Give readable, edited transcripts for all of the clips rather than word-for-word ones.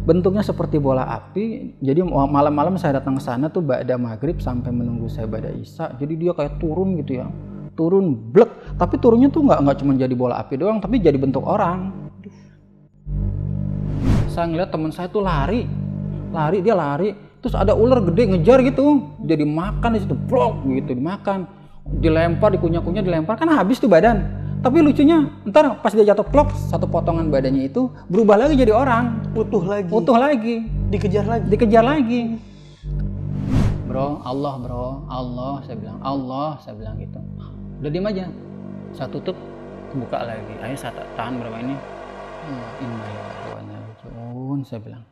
bentuknya seperti bola api. Jadi malam-malam saya datang ke sana tuh ba'da maghrib sampai menunggu saya ba'da isya. Jadi dia kayak turun gitu ya, turun blek. Tapi turunnya tuh nggak cuma jadi bola api doang, tapi jadi bentuk orang. Saya ngeliat teman saya tuh lari, dia lari. Terus ada ular gede ngejar gitu, jadi makan di situ, blok gitu dimakan, dilempar, dikunyah-kunyah, dilempar, kan habis tuh badan. Tapi lucunya, ntar pas dia jatuh plok, satu potongan badannya itu berubah lagi jadi orang, utuh lagi, dikejar lagi. Bro, Allah, saya bilang gitu. Udah diem aja, saya tutup, buka lagi. Ayo saya tahan berapa ini? Innalillahi, saya bilang.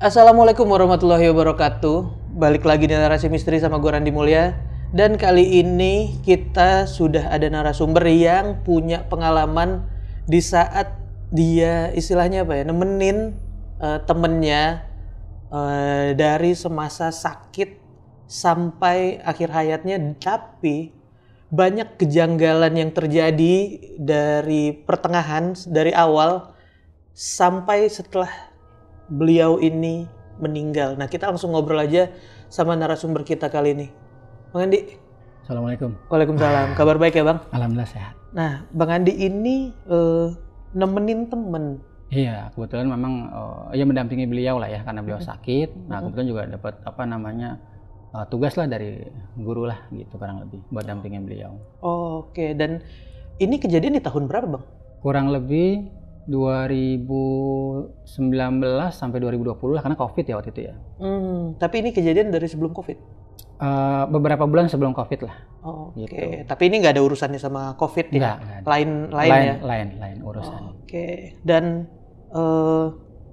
Assalamualaikum warahmatullahi wabarakatuh. Balik lagi di Narasi Misteri sama gue Randy Mulya. Dan kali ini kita sudah ada narasumber yang punya pengalaman di saat dia istilahnya apa ya, nemenin temennya dari semasa sakit sampai akhir hayatnya. Tapi banyak kejanggalan yang terjadi dari pertengahan, dari awal sampai setelah beliau ini meninggal. Nah, kita langsung ngobrol aja sama narasumber kita kali ini. Bang Andi. Assalamualaikum. Waalaikumsalam. Kabar baik ya, Bang? Alhamdulillah sehat. Nah, Bang Andi ini nemenin temen. Iya, kebetulan memang ya mendampingi beliau lah ya, karena beliau sakit. Nah, kebetulan juga dapat tugas lah dari guru lah gitu kurang lebih buat dampingin beliau. Oke, dan ini kejadian di tahun berapa, Bang? Kurang lebih 2019 sampai 2020 lah, karena COVID ya waktu itu ya. Tapi ini kejadian dari sebelum COVID? Beberapa bulan sebelum COVID lah. Oke. Gitu. Tapi ini nggak ada urusannya sama COVID ya? Enggak. Lain ya? Lain urusan. Oke. Dan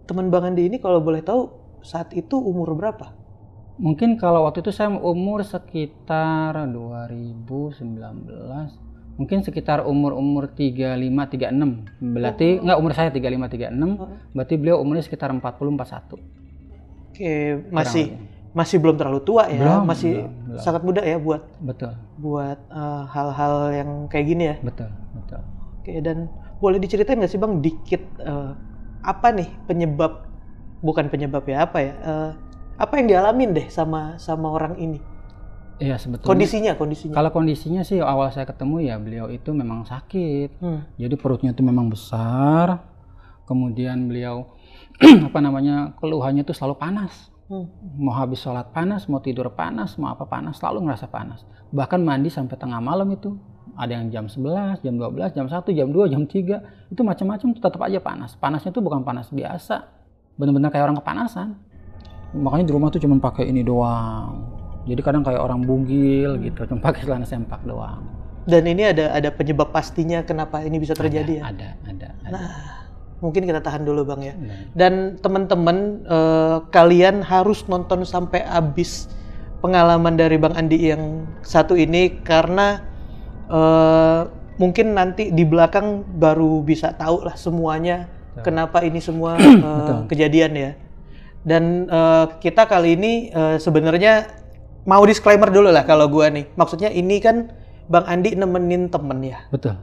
teman Bang Andi ini kalau boleh tahu saat itu umur berapa? Mungkin kalau waktu itu saya umur sekitar 2019. Mungkin sekitar umur 35-36. Berarti enggak, umur saya 35-36. Berarti beliau umurnya sekitar 40-41. Oke, masih belum terlalu tua ya. Belum. Sangat muda ya buat hal-hal yang kayak gini ya. Betul. Oke, dan boleh diceritain nggak sih Bang dikit apa nih apa yang dialamin deh sama orang ini? Iya, sebetulnya kondisinya. Kalau kondisinya sih awal saya ketemu ya beliau itu memang sakit. Jadi perutnya itu memang besar. Kemudian beliau keluhannya itu selalu panas. Mau habis sholat panas, mau tidur panas, mau apa panas, selalu ngerasa panas. Bahkan mandi sampai tengah malam itu. Ada yang jam 11, jam 12, jam 1, jam 2, jam 3. Itu macam-macam tetap aja panas. Panasnya itu bukan panas biasa. Benar-benar kayak orang kepanasan. Makanya di rumah tuh cuma pakai ini doang. Jadi kadang kayak orang bugil gitu, cuma pakai celana sempak doang. Dan ini ada penyebab pastinya kenapa ini bisa terjadi ya? Ada. Nah, mungkin kita tahan dulu Bang ya. Dan teman-teman, kalian harus nonton sampai habis pengalaman dari Bang Andi yang satu ini, karena mungkin nanti di belakang baru bisa tahu lah semuanya kenapa ini semua kejadian ya. Dan kita kali ini sebenarnya mau disclaimer dulu lah kalau gua nih. Maksudnya ini kan Bang Andi nemenin temen ya. Betul.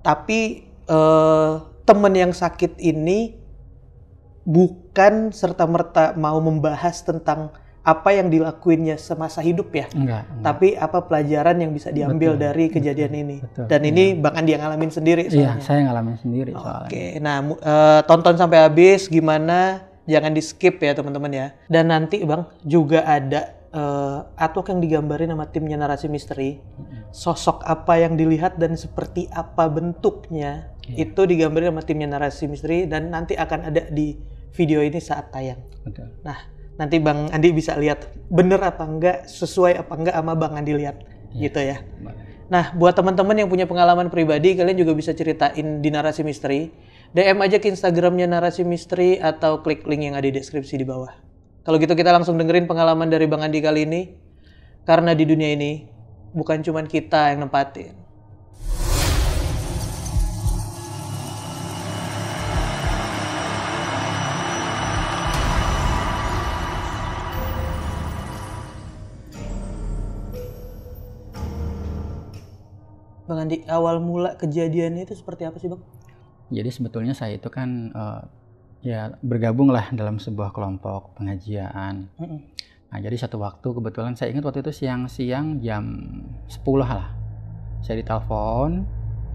Tapi temen yang sakit ini bukan serta-merta mau membahas tentang apa yang dilakuinnya semasa hidup ya. Enggak. Tapi apa pelajaran yang bisa diambil dari kejadian ini. Betul. Dan ini Bang Andi yang ngalamin sendiri soalnya. Iya, saya ngalamin sendiri soalnya. Oke, nah tonton sampai habis gimana, jangan di skip ya teman-teman ya. Dan nanti Bang juga ada artwork yang digambarin sama timnya Narasi Misteri. Sosok apa yang dilihat dan seperti apa bentuknya, itu digambarin sama timnya Narasi Misteri dan nanti akan ada di video ini saat tayang. Betul. Nah, nanti Bang Andi bisa lihat bener apa enggak, sesuai apa enggak sama Bang Andi lihat gitu ya. Nah, buat teman-teman yang punya pengalaman pribadi, kalian juga bisa ceritain di Narasi Misteri. DM aja ke Instagramnya Narasi Misteri atau klik link yang ada di deskripsi di bawah. Kalau gitu kita langsung dengerin pengalaman dari Bang Andi kali ini. Karena di dunia ini bukan cuma kita yang nempatin. Bang Andi, awal mula kejadiannya itu seperti apa sih Bang? Jadi sebetulnya saya itu kan ya bergabung lah dalam sebuah kelompok pengajian. Nah jadi satu waktu kebetulan saya ingat waktu itu siang-siang jam 10 lah. Saya ditelepon,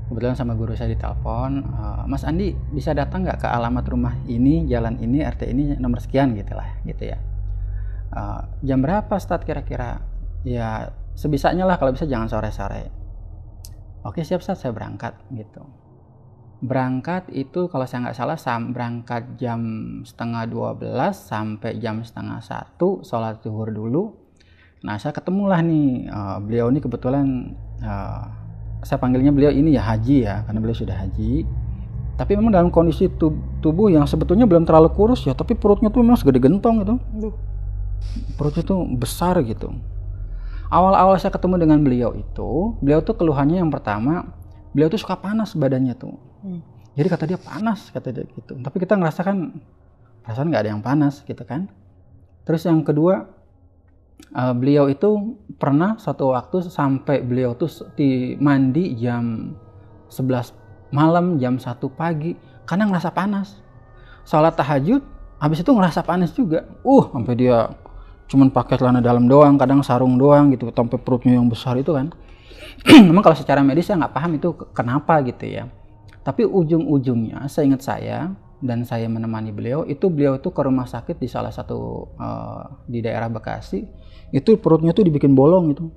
kebetulan sama guru saya ditelepon, Mas Andi bisa datang nggak ke alamat rumah ini, jalan ini, RT ini, nomor sekian gitu lah, gitu ya. Jam berapa start kira-kira? Ya sebisanya lah, kalau bisa jangan sore-sore. Oke siap Ustaz, saya berangkat gitu. Berangkat itu kalau saya nggak salah berangkat jam 11:30 sampai jam 11:30, sholat zuhur dulu. Nah saya ketemulah nih, beliau ini kebetulan saya panggilnya beliau ini ya haji ya, karena beliau sudah haji. Tapi memang dalam kondisi tubuh yang sebetulnya belum terlalu kurus ya, tapi perutnya tuh memang segede gentong gitu. Perutnya tuh besar gitu. Awal-awal saya ketemu dengan beliau tuh keluhannya yang pertama, beliau tuh suka panas badannya tuh. Jadi kata dia panas, kata dia gitu. Tapi kita ngerasakan perasaan nggak ada yang panas gitu kan. Terus yang kedua, beliau itu pernah suatu waktu sampai beliau tuh mandi jam 11 malam, jam 1 pagi karena ngerasa panas. Sholat tahajud, habis itu ngerasa panas juga. Sampai dia cuman pakai celana dalam doang, kadang sarung doang gitu, sampai perutnya yang besar itu kan. Memang kalau secara medis saya nggak paham itu kenapa gitu ya. Tapi ujung-ujungnya seingat saya, dan saya menemani beliau itu ke rumah sakit di salah satu di daerah Bekasi. Itu perutnya tuh dibikin bolong itu.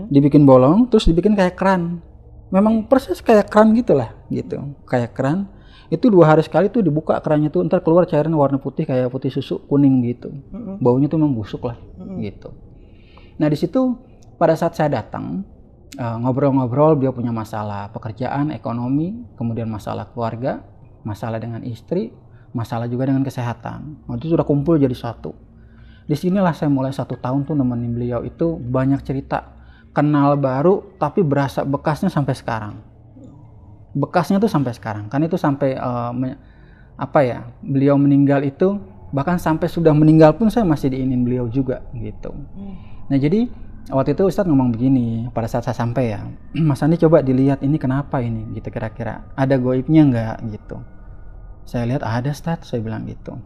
Dibikin bolong, terus dibikin kayak keran. Memang persis kayak keran gitulah gitu. Kayak keran. Itu 2 hari sekali tuh dibuka kerannya tuh, ntar keluar cairan warna putih kayak putih susu kuning gitu. Baunya tuh memang busuk lah gitu. Nah di situ pada saat saya datang ngobrol-ngobrol, beliau punya masalah pekerjaan, ekonomi, kemudian masalah keluarga, masalah dengan istri, masalah juga dengan kesehatan. Itu sudah kumpul jadi satu. Disinilah saya mulai 1 tahun tuh nemenin beliau itu banyak cerita, kenal baru tapi berasa bekasnya sampai sekarang. Bekasnya tuh sampai sekarang, kan itu sampai beliau meninggal itu, bahkan sampai sudah meninggal pun saya masih diinin beliau juga gitu. Nah jadi waktu itu Ustadz ngomong begini pada saat saya sampai ya, Mas Andi coba dilihat ini kenapa ini gitu, kira-kira ada goibnya nggak gitu. Saya lihat ada Ustadz, saya bilang gitu.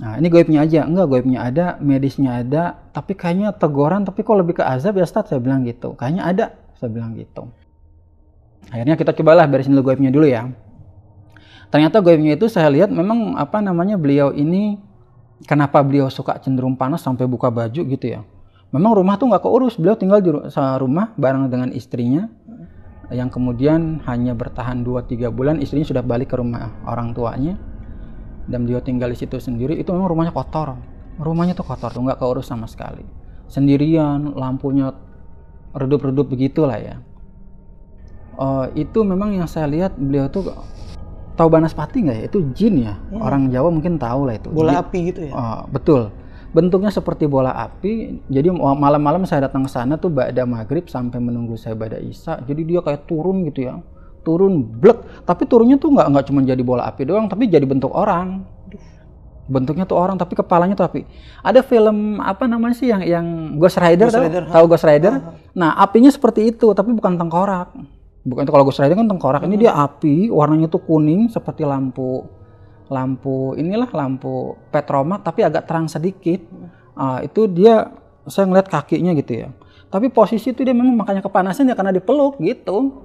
Nah ini goibnya aja, enggak, goibnya ada, medisnya ada, tapi kayaknya teguran, tapi kok lebih ke azab ya Ustadz, saya bilang gitu. Kayaknya ada, saya bilang gitu. Akhirnya kita cobalah beresin dulu goibnya dulu ya. Ternyata goibnya itu saya lihat memang beliau ini, kenapa beliau suka cenderung panas sampai buka baju gitu ya. Memang rumah tuh nggak keurus, beliau tinggal di rumah bareng dengan istrinya, yang kemudian hanya bertahan 2-3 bulan, istrinya sudah balik ke rumah orang tuanya, dan beliau tinggal di situ sendiri. Itu memang rumahnya kotor, rumahnya tuh kotor tuh, nggak keurus sama sekali, sendirian, lampunya redup-redup begitulah ya. Itu memang yang saya lihat beliau tuh, tahu Banaspati nggak ya? Itu jin ya, orang Jawa mungkin tahu lah itu. Bola api gitu ya? Betul, bentuknya seperti bola api. Jadi malam-malam saya datang ke sana tuh ba'da maghrib sampai menunggu saya ba'da isya. Jadi dia kayak turun gitu ya, turun blek. Tapi turunnya tuh nggak cuma jadi bola api doang, tapi jadi bentuk orang. Bentuknya tuh orang, tapi kepalanya tuh api. Ada film apa namanya sih yang Ghost Rider, tahu Ghost Rider? Nah apinya seperti itu, tapi bukan tengkorak. Bukan itu, kalau Ghost Rider kan tengkorak. Ini dia api, warnanya tuh kuning seperti lampu petromak tapi agak terang sedikit. Itu dia, saya ngeliat kakinya gitu ya. Tapi posisi itu dia memang makanya kepanasan ya karena dipeluk gitu.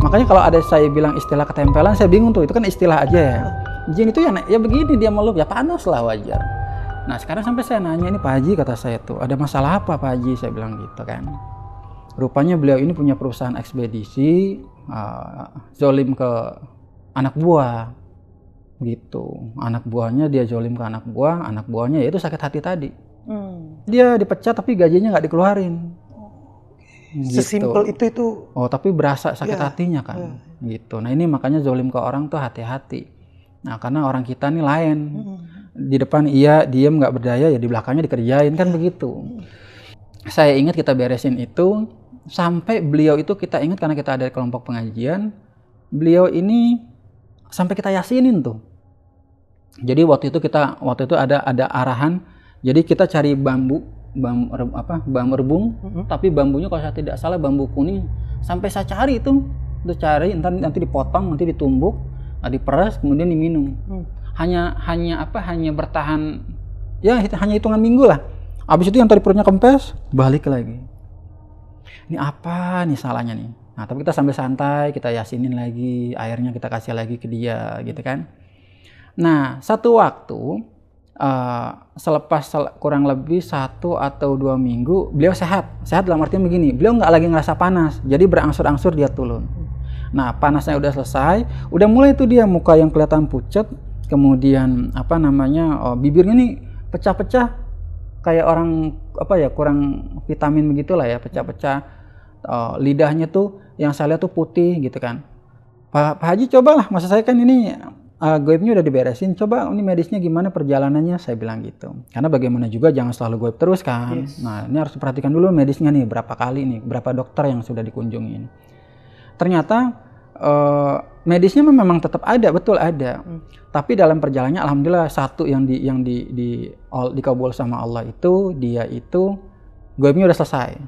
Makanya kalau ada saya bilang istilah ketempelan, saya bingung tuh, itu kan istilah aja ya. Jin itu ya begini, dia meluk ya panas lah, wajar. Nah sekarang sampai saya nanya, ini Pak Haji, kata saya tuh, ada masalah apa Pak Haji, saya bilang gitu kan. Rupanya beliau ini punya perusahaan ekspedisi, zolim ke anak buah gitu. Anak buahnya dia zolim ke anak buahnya yaitu sakit hati tadi. Dia dipecat tapi gajinya nggak dikeluarin. Gitu. Sesimpel itu. Tapi berasa sakit hatinya kan. Gitu. Nah ini makanya zolim ke orang tuh hati-hati. Nah karena orang kita nih lain. Di depan iya diem nggak berdaya, ya di belakangnya dikerjain kan begitu. Saya ingat kita beresin itu sampai beliau itu, kita ingat karena kita ada di kelompok pengajian, beliau ini sampai kita yasinin tuh. Jadi waktu itu ada arahan, jadi kita cari bambu rebung, tapi bambunya kalau saya tidak salah bambu kuning, sampai saya cari itu nanti dipotong, nanti ditumbuk, diperas, kemudian diminum. Hanya bertahan ya hanya hitungan minggu lah. Habis itu yang tadi perutnya kempes, balik lagi. Ini apa nih salahnya nih? Nah, tapi kita sambil santai, kita yasinin lagi, airnya kita kasih lagi ke dia gitu kan. Nah, satu waktu selepas kurang lebih 1 atau 2 minggu, beliau sehat dalam artian begini, beliau nggak lagi ngerasa panas, jadi berangsur-angsur dia turun. Nah, panasnya udah selesai, udah mulai tuh dia muka yang kelihatan pucat, kemudian bibirnya nih pecah-pecah, kayak orang kurang vitamin begitulah ya, pecah-pecah. Lidahnya tuh yang saya lihat tuh putih gitu kan. Pak Haji, cobalah, masa saya kan ini goibnya udah diberesin, coba ini medisnya gimana perjalanannya, saya bilang gitu. Karena bagaimana juga jangan selalu goib terus kan. Yes. Nah, ini harus diperhatikan dulu medisnya nih, berapa kali nih, berapa dokter yang sudah dikunjungin. Ternyata medisnya memang tetap ada, betul ada. Tapi dalam perjalanannya alhamdulillah satu yang dikabul sama Allah itu, dia itu goibnya udah selesai.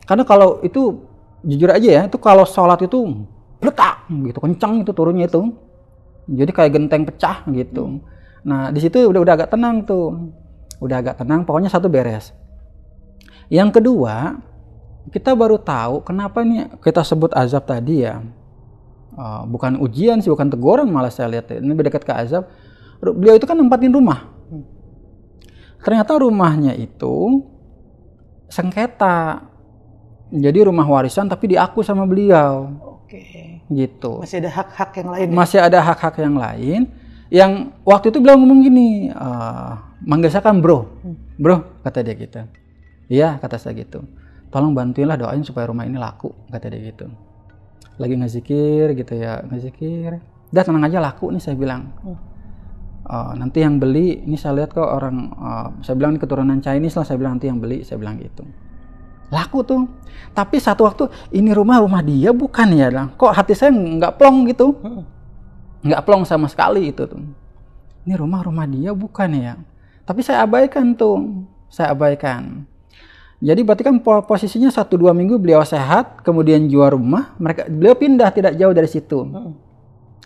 Karena kalau itu jujur aja ya, itu kalau sholat itu letak gitu, kencang itu turunnya itu. Jadi kayak genteng pecah gitu. Nah, di situ udah agak tenang tuh. Udah agak tenang, pokoknya satu beres. Yang kedua, kita baru tahu kenapa nih kita sebut azab tadi ya. Bukan ujian sih, bukan teguran, malah saya lihat ini berdekat ke azab. Beliau itu kan nempatin rumah. Ternyata rumahnya itu sengketa. Jadi rumah warisan tapi diaku sama beliau. Oke. Gitu. Masih ada hak-hak yang lain. Masih ada hak-hak yang lain. Yang waktu itu beliau ngomong gini, manggil saya kan bro, kata dia gitu. Iya, kata saya gitu. Tolong bantuinlah, doain supaya rumah ini laku, kata dia gitu. Lagi ngezikir gitu ya, ngezikir. Udah tenang aja, laku nih, saya bilang. Nanti yang beli, ini saya lihat kok orang, saya bilang ini keturunan Chinese lah, saya bilang nanti yang beli, saya bilang gitu. Laku tuh. Tapi satu waktu, ini rumah dia bukan ya, kok hati saya nggak plong gitu. Nggak plong sama sekali itu tuh. Ini rumah dia bukan ya. Tapi saya abaikan tuh, saya abaikan. Jadi berarti kan posisinya 1-2 minggu beliau sehat, kemudian jual rumah, beliau pindah tidak jauh dari situ.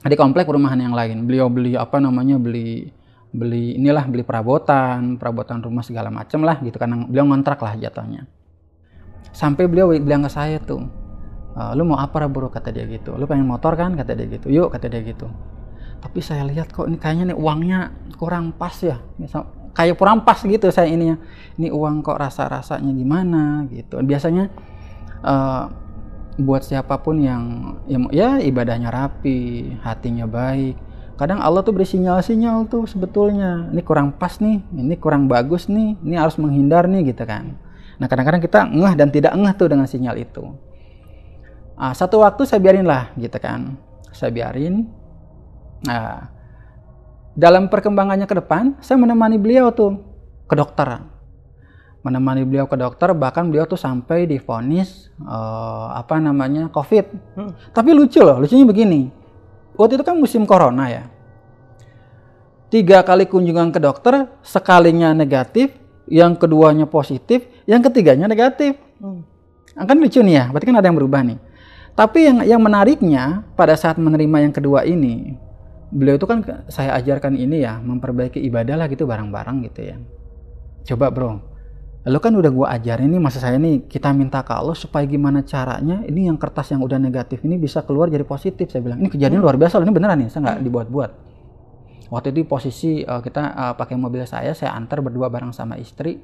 Di komplek perumahan yang lain. Beliau beli perabotan rumah segala macam lah gitu kan. Beliau ngontrak lah jatuhnya. Sampai beliau bilang ke saya tuh, lu mau apa bro, kata dia gitu. Lu pengen motor kan, kata dia gitu. Yuk, kata dia gitu. Tapi saya lihat kok ini kayaknya nih uangnya kurang pas ya. Misal kayak kurang pas gitu saya ininya. Ini uang kok rasanya gimana gitu. Biasanya buat siapapun yang ya ibadahnya rapi, hatinya baik, kadang Allah tuh beri sinyal-sinyal tuh sebetulnya. Ini kurang pas nih, ini kurang bagus nih, ini harus menghindar nih gitu kan. Nah, kadang-kadang kita ngeh dan tidak ngeh tuh dengan sinyal itu. Satu waktu saya biarin lah gitu kan. Saya biarin. Dalam perkembangannya ke depan, saya menemani beliau tuh ke dokter. Bahkan beliau tuh sampai divonis COVID. Tapi lucunya begini. Waktu itu kan musim corona ya. 3 kali kunjungan ke dokter, sekalinya negatif, yang keduanya positif, yang ketiganya negatif. Kan lucu nih ya, berarti kan ada yang berubah nih. Tapi yang menariknya pada saat menerima yang kedua ini, beliau itu kan saya ajarkan ini ya, memperbaiki ibadah lah gitu bareng-bareng gitu ya. Coba bro, lo kan udah gua ajarin nih, masa saya nih kita minta ke Allah supaya gimana caranya ini yang kertas yang udah negatif ini bisa keluar jadi positif. Saya bilang ini kejadian luar biasa loh, ini beneran nih, saya nggak dibuat-buat. Waktu itu posisi kita pakai mobil saya antar berdua bareng sama istri.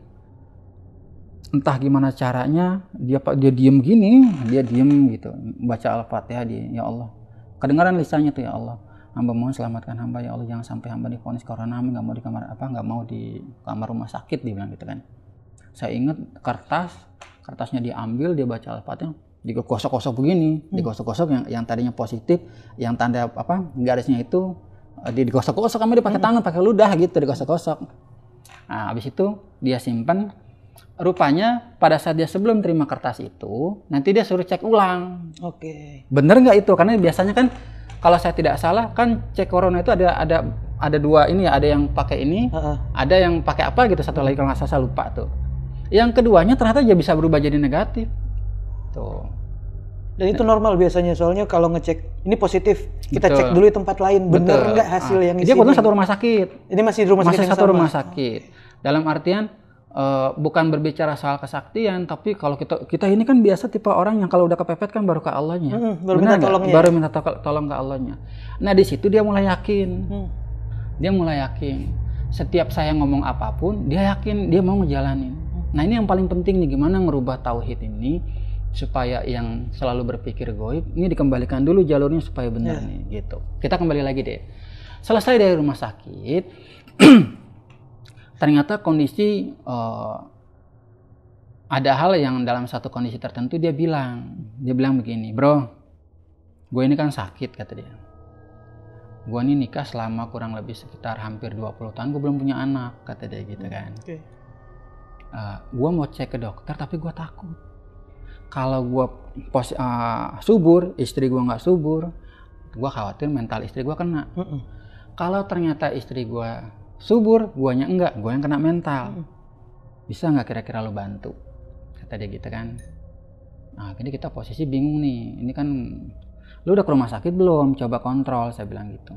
Entah gimana caranya dia diem gini, dia diem gitu, baca Al-Fatihah dia, ya Allah. Kedengaran lisannya tuh, ya Allah, hamba mohon selamatkan hamba, ya Allah, jangan sampai hamba divonis corona, nggak mau di kamar rumah sakit, dia bilang gitu kan. Saya ingat kertasnya diambil, dia baca Al-Fatihah, digosok-gosok begini, digosok-gosok yang tadinya positif, yang tanda garisnya itu digosok-gosok, kami dia pakai tangan, pakai ludah gitu, digosok-gosok. Nah, habis itu dia simpan. Rupanya pada saat dia sebelum terima kertas itu, nanti dia suruh cek ulang. Oke. Bener nggak itu? Karena biasanya kan kalau saya tidak salah kan cek corona itu ada ada dua ini ya, ada yang pakai ini, ada yang pakai apa gitu, satu lagi kalau nggak salah, saya lupa tuh. Yang keduanya ternyata dia bisa berubah jadi negatif. Tuh. Dan itu normal biasanya, soalnya kalau ngecek ini positif, kita cek dulu di tempat lain, bener nggak hasil yang di sini. Dia kebetulan satu rumah sakit. Ini masih di rumah sakit. Masih satu rumah sakit. Dalam artian bukan berbicara soal kesaktian, tapi kalau kita ini kan biasa tipe orang yang kalau udah kepepet kan baru ke Allahnya. Baru minta tolongnya. Baru minta tolong ke Allahnya. Nah di situ dia mulai yakin. Dia mulai yakin. Setiap saya ngomong apapun, dia yakin dia mau ngejalanin. Nah ini yang paling penting nih, gimana ngerubah tauhid ini supaya yang selalu berpikir goib ini dikembalikan dulu jalurnya supaya benar nih gitu. Kita kembali lagi deh. Selesai dari rumah sakit, ternyata kondisi ada hal yang dalam satu kondisi tertentu dia bilang begini, bro, gue ini kan sakit, kata dia. Gue ini nikah selama kurang lebih sekitar hampir 20 tahun, gue belum punya anak, kata dia gitu kan. Gue mau cek ke dokter tapi gue takut. Kalau gue subur, istri gue nggak subur, gue khawatir mental istri gue kena. Kalau ternyata istri gue subur, guanya enggak, gue yang kena mental. Bisa nggak kira-kira lo bantu? Kata dia gitu kan. Nah, jadi kita posisi bingung nih. Ini kan, lu udah ke rumah sakit belum? Coba kontrol, saya bilang gitu.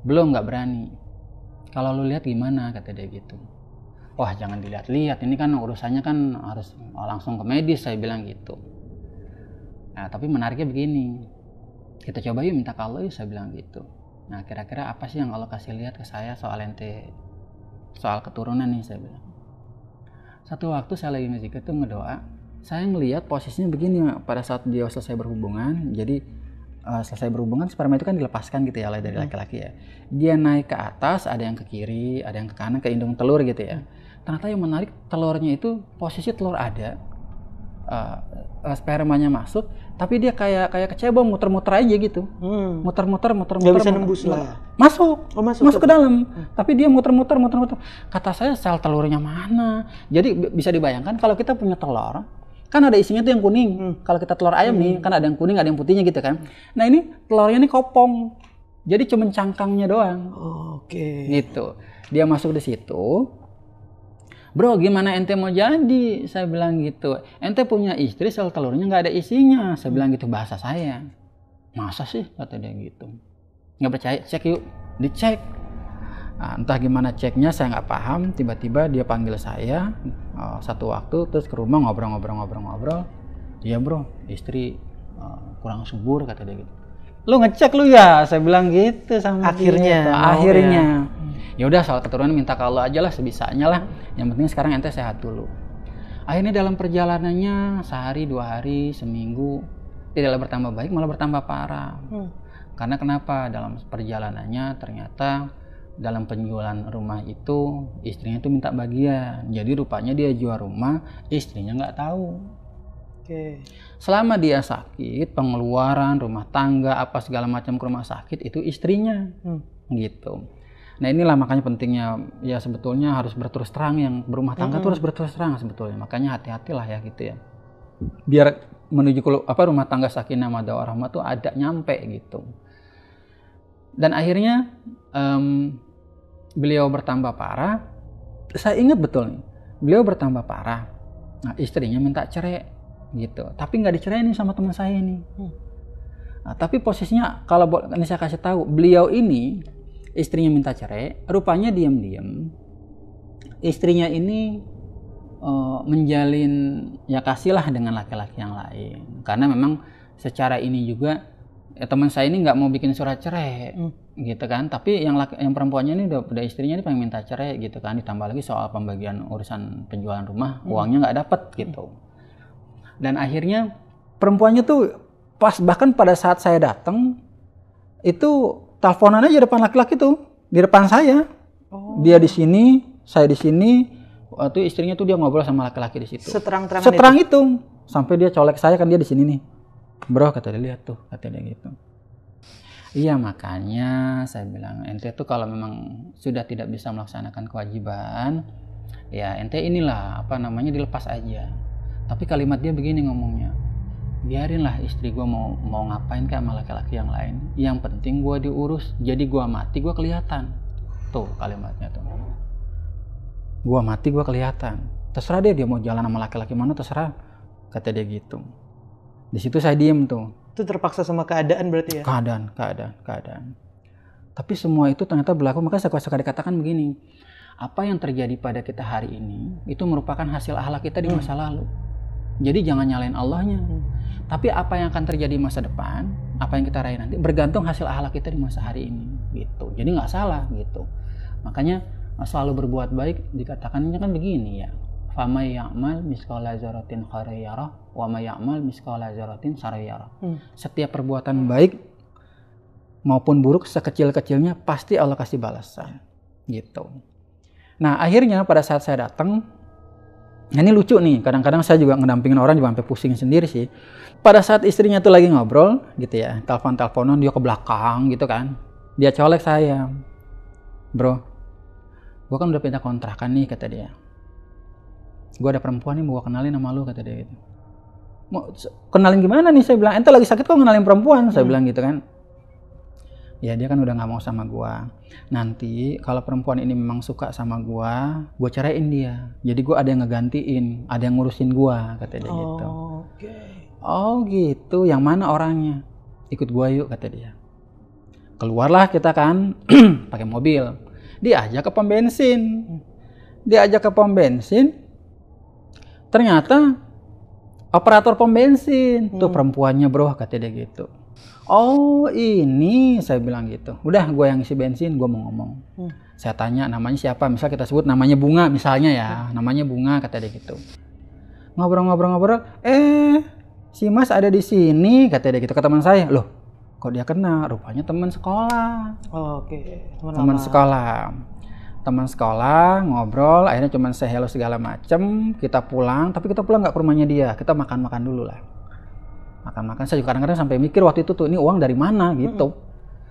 Belum, nggak berani. Kalau lu lihat gimana? Kata dia gitu. Wah, jangan dilihat-lihat, ini kan urusannya kan harus langsung ke medis, saya bilang gitu. Nah, tapi menariknya begini, kita coba yuk minta ke Allah yuk, saya bilang gitu. Nah, kira-kira apa sih yang Allah kasih lihat ke saya soal ente, soal keturunan nih, saya bilang. Satu waktu saya lagi ngezikir tuh ngedoa, saya ngelihat posisinya begini pada saat dia selesai berhubungan. Jadi selesai berhubungan, sperma itu kan dilepaskan gitu ya dari laki-laki ya. Dia naik ke atas, ada yang ke kiri, ada yang ke kanan, ke indung telur gitu ya. Ternyata yang menarik, telurnya itu posisi telur ada, spermanya masuk, tapi dia kayak kecebong, muter-muter aja gitu. Muter-muter. Nggak bisa nembus lah. Masuk ke dalam. Tapi dia muter-muter. Kata saya, sel telurnya mana? Jadi bisa dibayangkan kalau kita punya telur, kan ada isinya tuh yang kuning. Kalau kita telur ayam nih, kan ada yang kuning, ada yang putihnya gitu kan. Nah ini telurnya ini kopong. Jadi cuma cangkangnya doang. Gitu. Dia masuk di situ. Bro, gimana ente mau jadi? Saya bilang gitu. Ente punya istri, sel telurnya nggak ada isinya. Saya bilang gitu, bahasa saya. Masa sih? Kata dia gitu. Nggak percaya? Cek yuk. Dicek. Nah, entah gimana ceknya, saya nggak paham. Tiba-tiba dia panggil saya satu waktu, terus ke rumah ngobrol. Iya bro, istri kurang subur, kata dia gitu. Lu ngecek lu ya? Saya bilang gitu sama dia. Akhirnya. Ya udah, soal keturunan minta ke Allah aja lah, sebisanya lah. Yang penting sekarang ente sehat dulu. Akhirnya dalam perjalanannya sehari, 2 hari, seminggu, tidak bertambah baik, malah bertambah parah. Karena kenapa? Dalam perjalanannya ternyata dalam penjualan rumah itu istrinya tuh minta bagian. Jadi rupanya dia jual rumah, istrinya nggak tahu. Selama dia sakit, pengeluaran rumah tangga apa segala macam ke rumah sakit itu istrinya. Gitu. Nah inilah makanya pentingnya ya sebetulnya harus berterus terang, yang berumah tangga tuh harus berterus terang sebetulnya. Makanya hati-hatilah ya gitu ya. Biar menuju rumah tangga sakinah mawaddah warahmah tuh ada nyampe gitu. Dan akhirnya beliau bertambah parah. Saya ingat betul nih, beliau bertambah parah. Nah, istrinya minta cerai gitu. Tapi nggak dicerai nih sama teman saya ini. Nah, tapi posisinya kalau ini saya kasih tahu, beliau ini istrinya minta cerai, rupanya diam-diam istrinya ini menjalin ya kasihlah dengan laki-laki yang lain. Karena memang secara ini juga teman saya ini nggak mau bikin surat cerai gitu kan, tapi yang perempuannya ini udah istrinya ini pengen minta cerai gitu kan. Ditambah lagi soal pembagian urusan penjualan rumah, uangnya nggak dapet gitu. Dan akhirnya perempuannya tuh bahkan pada saat saya datang itu teleponan aja depan laki-laki tuh, di depan saya. Dia di sini, saya di sini. Waktu istrinya tuh dia ngobrol sama laki-laki di situ. Seterang itu. Sampai dia colek saya, kan dia di sini nih. Bro, kata dia, lihat tuh, kata dia gitu. Iya, makanya saya bilang, ente tuh kalau memang sudah tidak bisa melaksanakan kewajiban, ya ente inilah dilepas aja. Tapi kalimat dia begini ngomongnya, biarinlah istri gue mau ngapain kayak sama laki-laki yang lain. Yang penting gue diurus, jadi gue mati gue kelihatan. tuh kalimatnya tuh. Gua mati gua kelihatan, terserah dia mau jalan sama laki-laki mana terserah, kata dia gitu. Di situ saya diem tuh. Itu terpaksa sama keadaan berarti ya? Keadaan. Tapi semua itu ternyata berlaku, makanya saya suka dikatakan begini, apa yang terjadi pada kita hari ini itu merupakan hasil akhlak kita di masa lalu. Jadi jangan nyalain Allahnya. Tapi apa yang akan terjadi masa depan, apa yang kita raih nanti bergantung hasil akhlak kita di masa hari ini gitu. Jadi nggak salah gitu. Makanya selalu berbuat baik dikatakannya kan begini ya. Famay ya'mal misqala dzarratin khairan yarah wa may ya'mal misqala dzarratin syarran yarah. Setiap perbuatan baik maupun buruk sekecil-kecilnya pasti Allah kasih balasan gitu. Nah akhirnya pada saat saya datang, ini lucu nih, kadang-kadang saya juga ngedampingin orang juga sampai pusing sendiri sih. Pada saat istrinya tuh lagi ngobrol gitu ya, telepon-teleponan, dia ke belakang gitu kan, dia colek saya, bro, gue kan udah pindah kontrakan nih, kata dia. Gue ada perempuan nih mau gue kenalin sama lu, kata dia gitu. Mau kenalin gimana nih, saya bilang, ente lagi sakit kok kenalin perempuan, saya bilang gitu kan. Ya dia kan udah gak mau sama gua. Nanti kalau perempuan ini memang suka sama gua ceraiin dia. Jadi gua ada yang ngegantiin, ada yang ngurusin gua, kata dia gitu. Oh gitu, yang mana orangnya? Ikut gua yuk, kata dia. Keluarlah kita kan pakai mobil. Dia ajak ke pom bensin. Ternyata operator pom bensin. Tuh perempuannya bro, kata dia gitu. Oh ini, saya bilang gitu. Udah gue yang isi bensin, gue mau ngomong. Saya tanya namanya siapa, misal kita sebut namanya Bunga misalnya ya. Namanya Bunga, kata dia gitu. Ngobrol. Si Mas ada di sini, kata dia gitu ke teman saya. Loh, kok dia kenal? Rupanya teman sekolah. Teman sekolah, ngobrol, akhirnya cuma say hello segala macem. Kita pulang, tapi kita pulang nggak ke rumahnya dia. Kita makan-makan dulu lah. Makan-makan, saya juga kadang-kadang sampai mikir waktu itu tuh, ini uang dari mana gitu.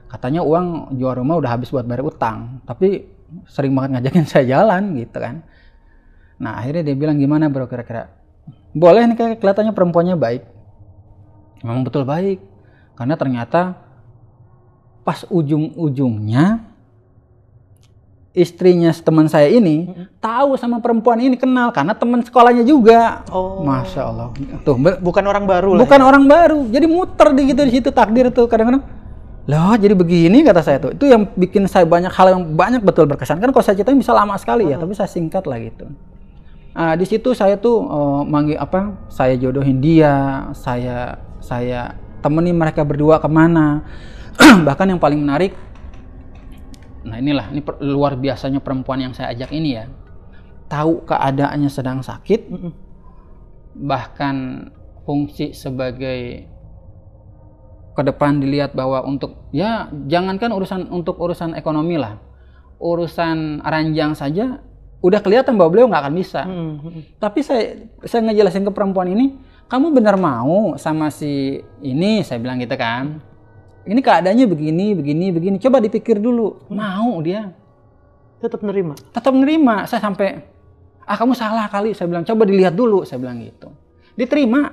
Katanya uang jual rumah udah habis buat bayar utang, tapi sering banget ngajakin saya jalan gitu kan. Nah akhirnya dia bilang, gimana bro kira-kira? Boleh nih, kayak kelihatannya perempuannya baik. Memang betul baik, karena ternyata pas ujung-ujungnya istrinya teman saya ini tahu sama perempuan ini, kenal karena teman sekolahnya juga. Masya Allah. Tuh bukan orang baru. Orang baru. Jadi muter di situ takdir tuh kadang-kadang. Loh, jadi begini kata saya tuh. Itu yang bikin saya banyak hal yang banyak betul berkesan. Kan kalau saya ceritain bisa lama sekali ya, tapi saya singkat lah gitu. Di situ saya tuh saya jodohin dia, saya temenin mereka berdua kemana. Bahkan yang paling menarik, nah ini luar biasanya perempuan yang saya ajak ini ya, tahu keadaannya sedang sakit, bahkan fungsi sebagai ke depan dilihat bahwa untuk ya jangankan urusan ekonomi lah, urusan ranjang saja udah kelihatan bahwa beliau nggak akan bisa. Tapi saya ngejelasin ke perempuan ini, kamu benar mau sama si ini, saya bilang gitu kan. Ini keadaannya begini. Coba dipikir dulu. Mau dia. Tetap nerima. Saya sampai, kamu salah kali. Saya bilang, coba dilihat dulu. Saya bilang gitu. Diterima.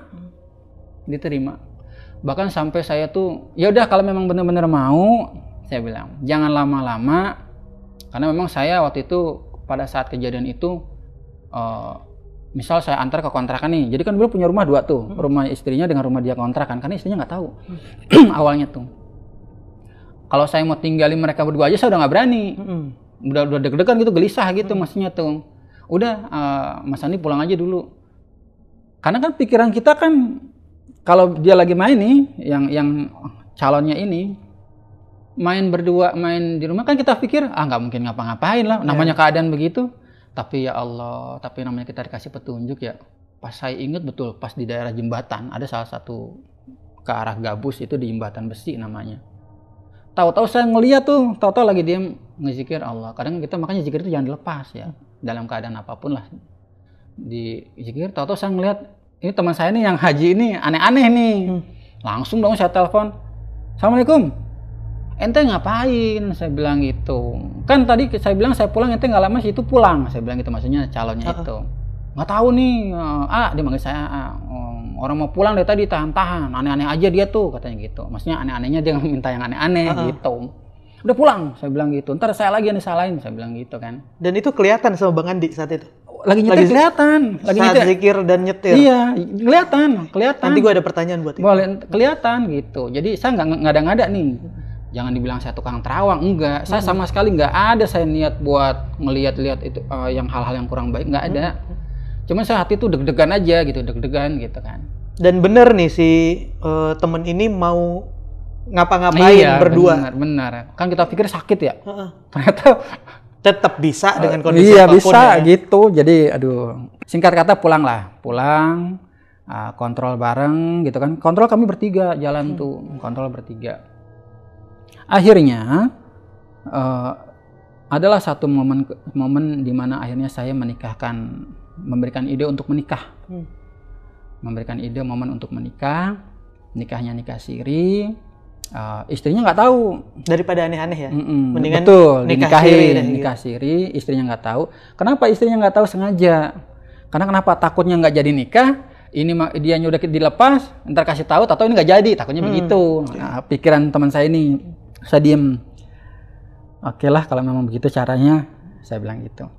Bahkan sampai saya tuh, ya udah kalau memang benar-benar mau, saya bilang, jangan lama-lama. Karena memang saya waktu itu pada saat kejadian itu, misal saya antar ke kontrakan nih. Jadi kan beliau punya rumah 2 tuh. Rumah istrinya dengan rumah dia kontrakan. Karena istrinya nggak tahu awalnya tuh. Kalau saya mau tinggalin mereka berdua aja saya udah nggak berani. Udah deg-degan gitu, gelisah gitu maksudnya tuh. Udah Mas Andi pulang aja dulu. Karena kan pikiran kita kan kalau dia lagi main nih, yang calonnya ini main berdua, main di rumah kan kita pikir nggak mungkin ngapa-ngapain lah. Namanya keadaan begitu. Tapi ya Allah, tapi namanya kita dikasih petunjuk ya. Pas saya ingat betul, pas di daerah jembatan ada salah satu ke arah Gabus itu di jembatan besi namanya. Tahu-tahu saya ngeliat tuh, tahu-tahu lagi dia ngezikir Allah. Kadang kita makanya zikir itu jangan dilepas ya, dalam keadaan apapun lah. Di zikir, tahu-tahu saya ngeliat ini teman saya nih yang haji ini aneh-aneh nih. Langsung dong saya telepon, Assalamualaikum. Ente ngapain? Saya bilang gitu. Kan tadi saya bilang saya pulang, ente nggak lama sih itu pulang. Saya bilang gitu, maksudnya calonnya itu. Nggak tahu nih, dia manggil saya orang mau pulang dari tadi tahan-tahan, aneh-aneh aja dia tuh katanya gitu. Maksudnya aneh-anehnya dia minta yang aneh-aneh gitu. udah pulang, saya bilang gitu. Ntar saya lagi yang disalahin, saya bilang gitu kan. Dan itu kelihatan sama Bang Andi saat itu? Lagi nyetir kelihatan. Lagi saat nyetir. Zikir dan nyetir? Iya, kelihatan. Nanti gue ada pertanyaan buat itu. Boleh, kelihatan gitu. Jadi saya nggak ngada-ngada nih. Jangan dibilang saya tukang terawang, enggak. Saya sama sekali nggak ada saya niat buat ngelihat-lihat itu yang hal-hal yang kurang baik, nggak ada. Cuman saya hati tuh deg-degan aja gitu, deg-degan gitu kan. Dan bener nih si temen ini mau ngapa-ngapain berdua. Benar. Kan kita pikir sakit ya. Ternyata tetap bisa dengan kondisi apapun. Iya bisa ya. gitu. Jadi aduh. Singkat kata pulang, kontrol bareng gitu kan. Kontrol kami bertiga jalan tuh, kontrol bertiga. Akhirnya adalah satu momen di mana akhirnya saya memberikan ide untuk menikah. Memberikan ide momen untuk menikah. Nikahnya nikah siri. Istrinya nggak tahu. Daripada aneh-aneh ya. Mendingan betul, nikah siri, istrinya nggak tahu. Kenapa istrinya nggak tahu? Sengaja. Karena kenapa? Takutnya nggak jadi nikah. Ini dianya udah dilepas, ntar kasih tahu, tahu ini nggak jadi. Takutnya begitu. Nah, pikiran teman saya ini, saya diem. Oke lah kalau memang begitu caranya, saya bilang gitu.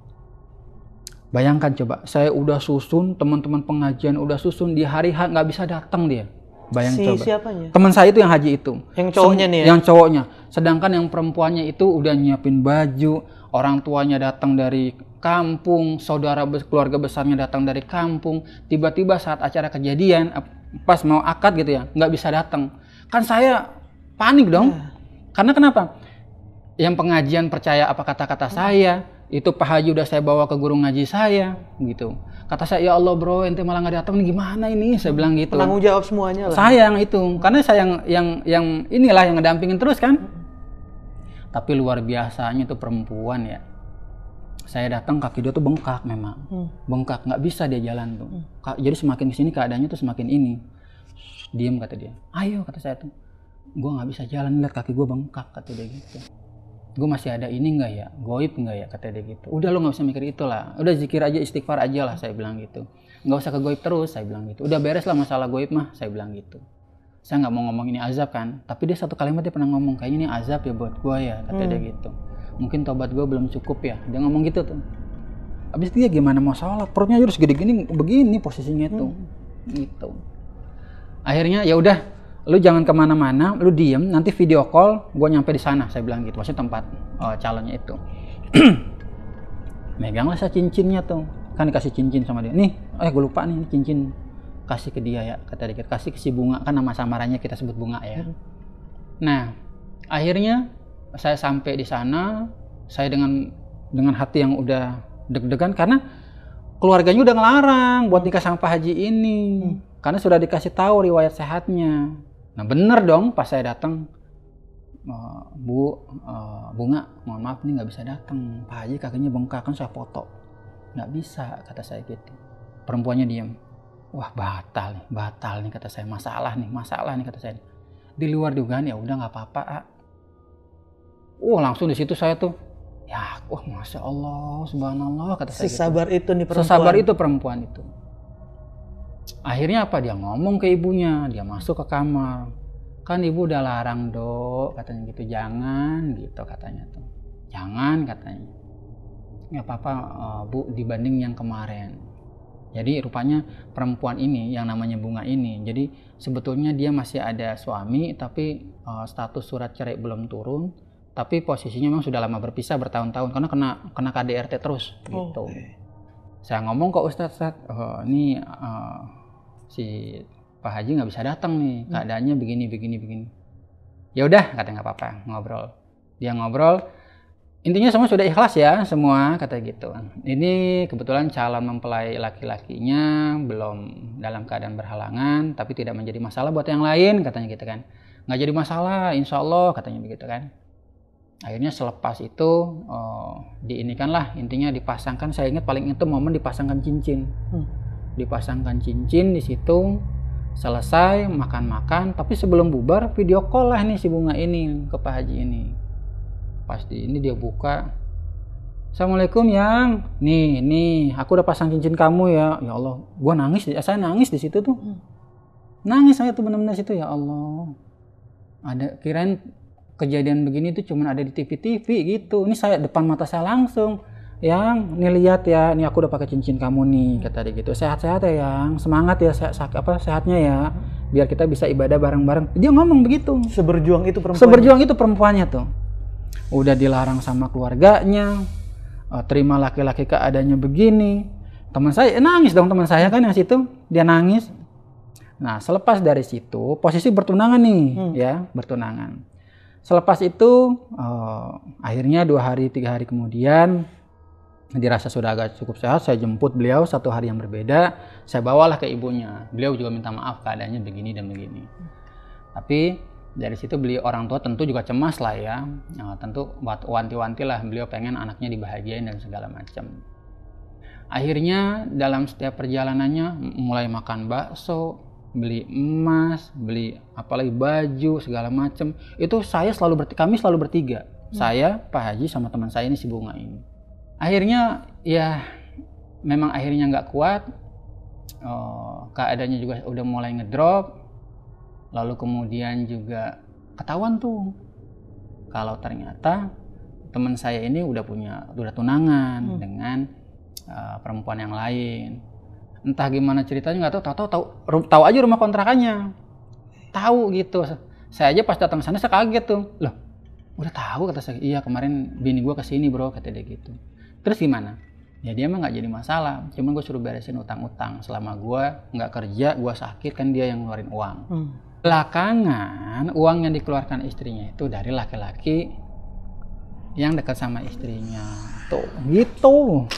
Bayangkan coba, saya udah susun, teman-teman pengajian udah susun, di hari H nggak bisa datang dia. Bayang coba. Siapanya? Teman saya itu yang haji itu. Yang cowoknya nih ya? Yang cowoknya. Sedangkan yang perempuannya itu udah nyiapin baju, orang tuanya datang dari kampung, keluarga besarnya datang dari kampung. Tiba-tiba saat acara kejadian, pas mau akad gitu ya, nggak bisa datang. Kan saya panik dong. Karena kenapa? Yang pengajian percaya apa kata-kata saya, itu Pak Haji udah saya bawa ke guru ngaji saya, gitu. Kata saya, ya Allah bro, ente malah nggak datang nih, gimana ini? Saya bilang gitu. Penanggung jawab semuanya lah. Saya yang itu, karena saya yang inilah yang ngedampingin terus kan. Tapi luar biasanya tuh perempuan ya. Saya datang kaki dia tuh bengkak memang, bengkak, nggak bisa dia jalan tuh. Jadi semakin kesini keadaannya tuh semakin ini. Diem kata dia. Ayo kata saya tuh, gue nggak bisa jalan, lihat kaki gue bengkak kata dia gitu. Gue masih ada ini nggak ya, goib nggak ya, kata dia gitu. Udah lo nggak usah mikir itu lah, udah zikir aja, istighfar aja lah, saya bilang gitu. Nggak usah ke goib terus, saya bilang gitu. Udah beres lah masalah goib mah, saya bilang gitu. Saya nggak mau ngomong ini azab kan, tapi dia satu kalimat dia pernah ngomong, kayaknya ini azab ya buat gue ya, kata dia gitu. Mungkin tobat gue belum cukup ya, dia ngomong gitu tuh. Abis itu dia gimana mau sholat, perutnya aja udah segede-gini, begini posisinya tuh, gitu. Akhirnya ya udah. Lu jangan kemana-mana, lu diem, nanti video call, gue nyampe di sana, saya bilang gitu, maksudnya tempat calonnya itu. Meganglah saya cincinnya tuh, kan dikasih cincin sama dia. Nih, gue lupa nih cincin, kasih ke dia ya, kata dia, kasih ke si Bunga, kan nama samarannya kita sebut Bunga ya. Nah, akhirnya saya sampai di sana, saya dengan hati yang udah deg-degan karena keluarganya udah ngelarang buat nikah sama Pak Haji ini, karena sudah dikasih tahu riwayat sehatnya. Nah bener dong, pas saya datang, Bunga, mohon maaf nih nggak bisa datang, Pak Haji kakinya bengkak, kan saya foto, nggak bisa, kata saya gitu. Perempuannya diam, wah batal nih kata saya, masalah nih kata saya. Di luar dugaan ya udah nggak apa-apa. Langsung di situ saya tuh, ya, wah masya Allah, subhanallah kata saya. Sesabar gitu. Itu nih perempuan. Sesabar itu perempuan itu. Akhirnya apa, dia ngomong ke ibunya, dia masuk ke kamar, kan ibu udah larang dok, katanya gitu, jangan gitu katanya tuh, jangan katanya, nggak apa-apa bu dibanding yang kemarin. Jadi rupanya perempuan ini yang namanya Bunga ini, jadi sebetulnya dia masih ada suami tapi status surat cerai belum turun, tapi posisinya memang sudah lama berpisah bertahun-tahun karena kena KDRT terus gitu. Saya ngomong ke Ustadz, ini si Pak Haji nggak bisa datang nih, keadaannya begini. Ya udah, kata nggak apa-apa, ngobrol. Dia ngobrol, intinya semua sudah ikhlas ya, semua kata gitu. Ini kebetulan calon mempelai laki-lakinya belum dalam keadaan berhalangan, tapi tidak menjadi masalah buat yang lain, katanya gitu kan. Nggak jadi masalah, insya Allah, katanya begitu kan. Akhirnya selepas itu diinikanlah, intinya dipasangkan. Saya ingat paling itu momen dipasangkan cincin. Dipasangkan cincin di situ, selesai makan-makan, tapi sebelum bubar video call lah nih si Bunga ini ke Pak Haji ini. Pasti ini dia buka, Assalamualaikum yang, nih aku udah pasang cincin kamu ya. Ya Allah, gua nangis, saya nangis di situ tuh, nangis saya tuh benar-benar situ, ya Allah. Ada kirain kejadian begini tuh cuma ada di TV-TV gitu. Ini saya depan mata saya langsung. Yang nih lihat ya, ini aku udah pakai cincin kamu nih, kata dia gitu. Sehat-sehat ya yang, semangat ya sehatnya ya, biar kita bisa ibadah bareng-bareng. Dia ngomong begitu. Seberjuang itu perempuannya. Seberjuang itu perempuannya tuh. Udah dilarang sama keluarganya, terima laki-laki keadaannya begini. Teman saya nangis dong, teman saya kan yang situ, dia nangis. Nah selepas dari situ posisi bertunangan nih, ya bertunangan. Selepas itu akhirnya 2 hari 3 hari kemudian dirasa sudah agak cukup sehat, saya jemput beliau 1 hari yang berbeda, saya bawalah ke ibunya. Beliau juga minta maaf keadaannya begini dan begini. Tapi dari situ beliau orang tua tentu juga cemas lah ya, tentu wanti-wanti lah, beliau pengen anaknya dibahagiain dan segala macam. Akhirnya dalam setiap perjalanannya mulai makan bakso, beli emas, beli apalagi baju segala macam, itu kami selalu bertiga, saya, Pak Haji sama teman saya ini si Bunga ini. Akhirnya ya memang akhirnya nggak kuat, keadaannya juga udah mulai ngedrop, lalu kemudian juga ketahuan tuh kalau ternyata teman saya ini udah tunangan dengan perempuan yang lain. Entah gimana ceritanya nggak tahu aja rumah kontrakannya, tahu gitu. Saya aja pas datang sana saya kaget tuh, loh udah tahu, kata saya. Iya kemarin bini gue kesini bro, kata dia gitu. Terus gimana? Ya dia mah nggak jadi masalah, cuman gue suruh beresin utang-utang. Selama gue nggak kerja, gue sakit, kan dia yang ngeluarin uang. Belakangan uang yang dikeluarkan istrinya itu dari laki-laki yang dekat sama istrinya. Tuh gitu.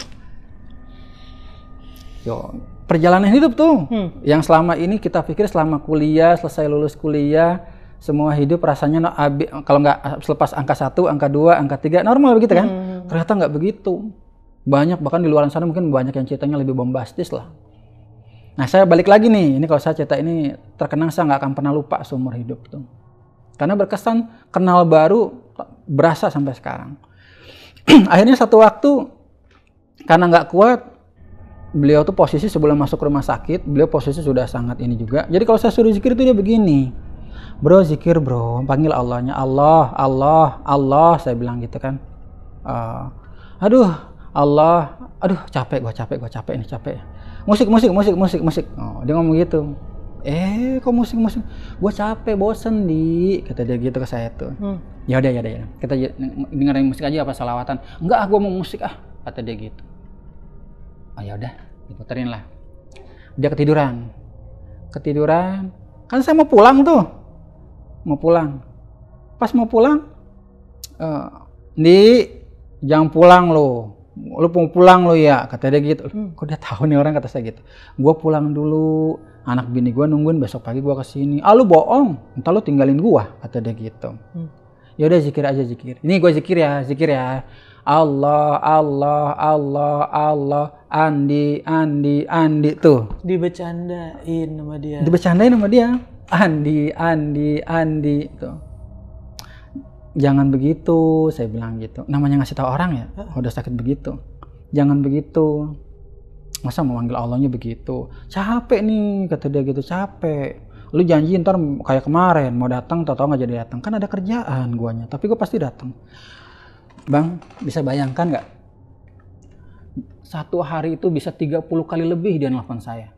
Yo, perjalanan hidup tuh yang selama ini kita pikir selama kuliah, selesai lulus kuliah, semua hidup rasanya kalau nggak selepas angka 1, angka 2, angka 3 normal begitu kan. Ternyata nggak begitu. Banyak, bahkan di luar sana mungkin banyak yang ceritanya lebih bombastis lah. Nah saya balik lagi nih, ini kalau saya cerita ini terkenang, saya nggak akan pernah lupa seumur hidup tuh. Karena berkesan, kenal baru berasa sampai sekarang. Akhirnya satu waktu karena nggak kuat, beliau tuh posisi sebelum masuk rumah sakit, beliau posisi sudah sangat ini juga. Jadi kalau saya suruh zikir itu dia begini, bro zikir bro, panggil Allahnya, Allah, Allah, Allah, saya bilang gitu kan. Aduh Allah, aduh capek nih, capek. Musik. Oh, dia ngomong gitu. Kok musik? Gua capek, bosen kata dia gitu ke saya tuh. Ya udah. Kita dengerin musik aja apa salawatan. Enggak, gua mau musik kata dia gitu. Oh ya udah, diputerin lah. Dia ketiduran. Kan saya mau pulang tuh. Pas mau pulang, jangan pulang lo. Lu mau pulang lo ya, kata dia gitu. Kok dia tahu nih orang, kata saya gitu. Gua pulang dulu, anak bini gua nungguin, besok pagi gua kesini. Lu bohong, entar lu tinggalin gua, kata dia gitu. Ya udah zikir aja. Ini gua zikir ya. Allah, Andi tuh. Dibecandain sama dia. Andi tuh. Jangan begitu, saya bilang gitu. Namanya ngasih tahu orang ya, udah sakit begitu. Jangan begitu. Masa mau manggil Allahnya begitu? Capek nih, kata dia gitu, capek. Lu janji ntar kayak kemarin mau datang, tau nggak jadi datang. Kan ada kerjaan guanya, tapi gue pasti datang. Bang, bisa bayangkan nggak? Satu hari itu bisa 30 kali lebih dia nelfon saya.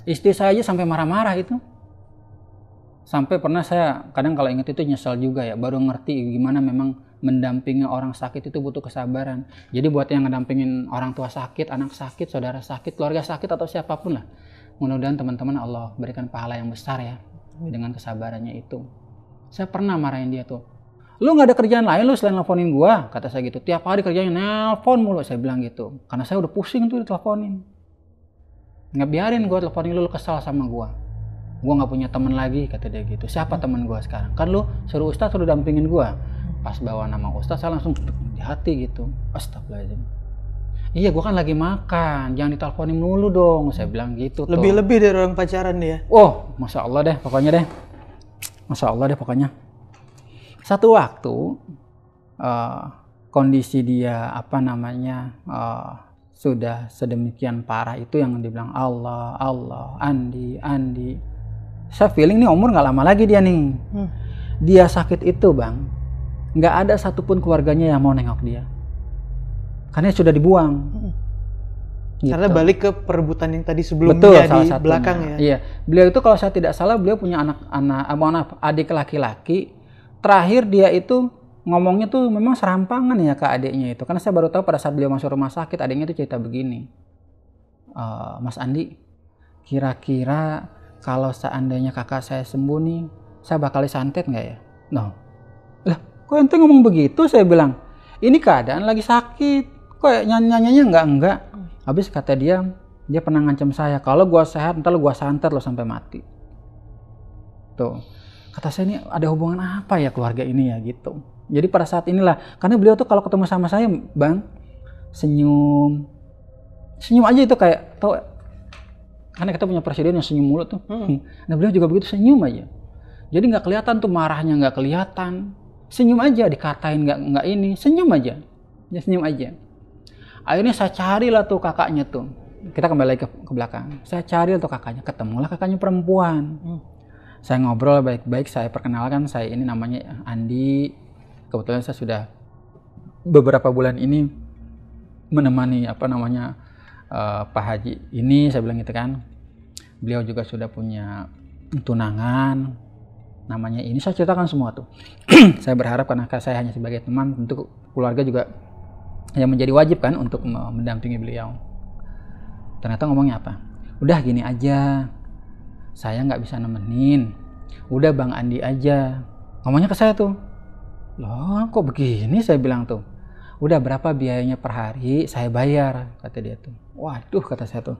Istri saya aja sampai marah-marah itu. Sampai pernah saya kadang kalau inget itu nyesel juga ya, baru ngerti gimana memang mendampingi orang sakit itu butuh kesabaran. Jadi buat yang ngedampingin orang tua sakit, anak sakit, saudara sakit, keluarga sakit atau siapapun lah, mudah-mudahan teman-teman Allah berikan pahala yang besar ya dengan kesabarannya itu. Saya pernah marahin dia tuh, lu nggak ada kerjaan lain lu selain nelfonin gua, kata saya gitu. Tiap hari kerjanya nelpon mulu, saya bilang gitu, karena saya udah pusing tuh diteleponin. Nggak biarin gua teleponin lu kesal sama gua nggak punya teman lagi, kata dia gitu. Siapa teman gua sekarang? Kan lu suruh ustaz, suruh dampingin gua. Pas bawa nama ustaz saya langsung di hati gitu. Astagfirullahaladzim. Iya gua kan lagi makan, jangan diteleponin mulu dong, saya bilang gitu. Lebih-lebih dari orang pacaran dia. Oh, masya Allah deh pokoknya Satu waktu kondisi dia sudah sedemikian parah itu yang dibilang Allah, Andi. Saya feeling nih umur nggak lama lagi dia nih. Dia sakit itu bang, nggak ada satupun keluarganya yang mau nengok dia, karena sudah dibuang. Gitu. Karena balik ke perebutan yang tadi sebelumnya. Betul, di belakang ya. Iya, beliau itu kalau saya tidak salah beliau punya adik laki-laki. Terakhir dia itu ngomongnya tuh memang serampangan ya ke adiknya itu. Karena saya baru tahu pada saat beliau masuk rumah sakit adiknya itu cerita begini. Mas Andi, kira-kira kalau seandainya kakak saya sembuh nih, saya bakal disantet nggak ya? Noh, lah kok ente ngomong begitu? Saya bilang, ini keadaan lagi sakit, kok nyanyinya enggak. Habis kata dia pernah ngancam saya, kalau gua sehat ntar gua santet lo sampai mati. Tuh, kata saya ini ada hubungan apa ya keluarga ini ya gitu. Jadi pada saat inilah, karena beliau tuh kalau ketemu sama saya bang, senyum aja itu kayak, tau, karena kita punya presiden yang senyum mulu tuh. Nah beliau juga begitu, senyum aja. Jadi nggak kelihatan tuh marahnya, nggak kelihatan. Senyum aja, dikatain nggak ini, senyum aja. Ya senyum aja. Akhirnya saya carilah tuh kakaknya tuh. Kita kembali lagi ke belakang. Saya cari tuh kakaknya, ketemulah kakaknya perempuan. Saya ngobrol baik-baik, saya perkenalkan, saya ini namanya Andi. Kebetulan saya sudah beberapa bulan ini menemani Pak Haji ini, saya bilang gitu kan. Beliau juga sudah punya tunangan, namanya ini, saya ceritakan semua tuh. Saya berharap karena saya hanya sebagai teman, tentu keluarga juga yang menjadi wajib kan untuk mendampingi beliau. Ternyata ngomongnya apa? Udah gini aja, saya nggak bisa nemenin, udah Bang Andi aja. Ngomongnya ke saya tuh, loh kok begini? Saya bilang tuh, udah berapa biayanya per hari, saya bayar, kata dia tuh. Waduh, kata saya tuh,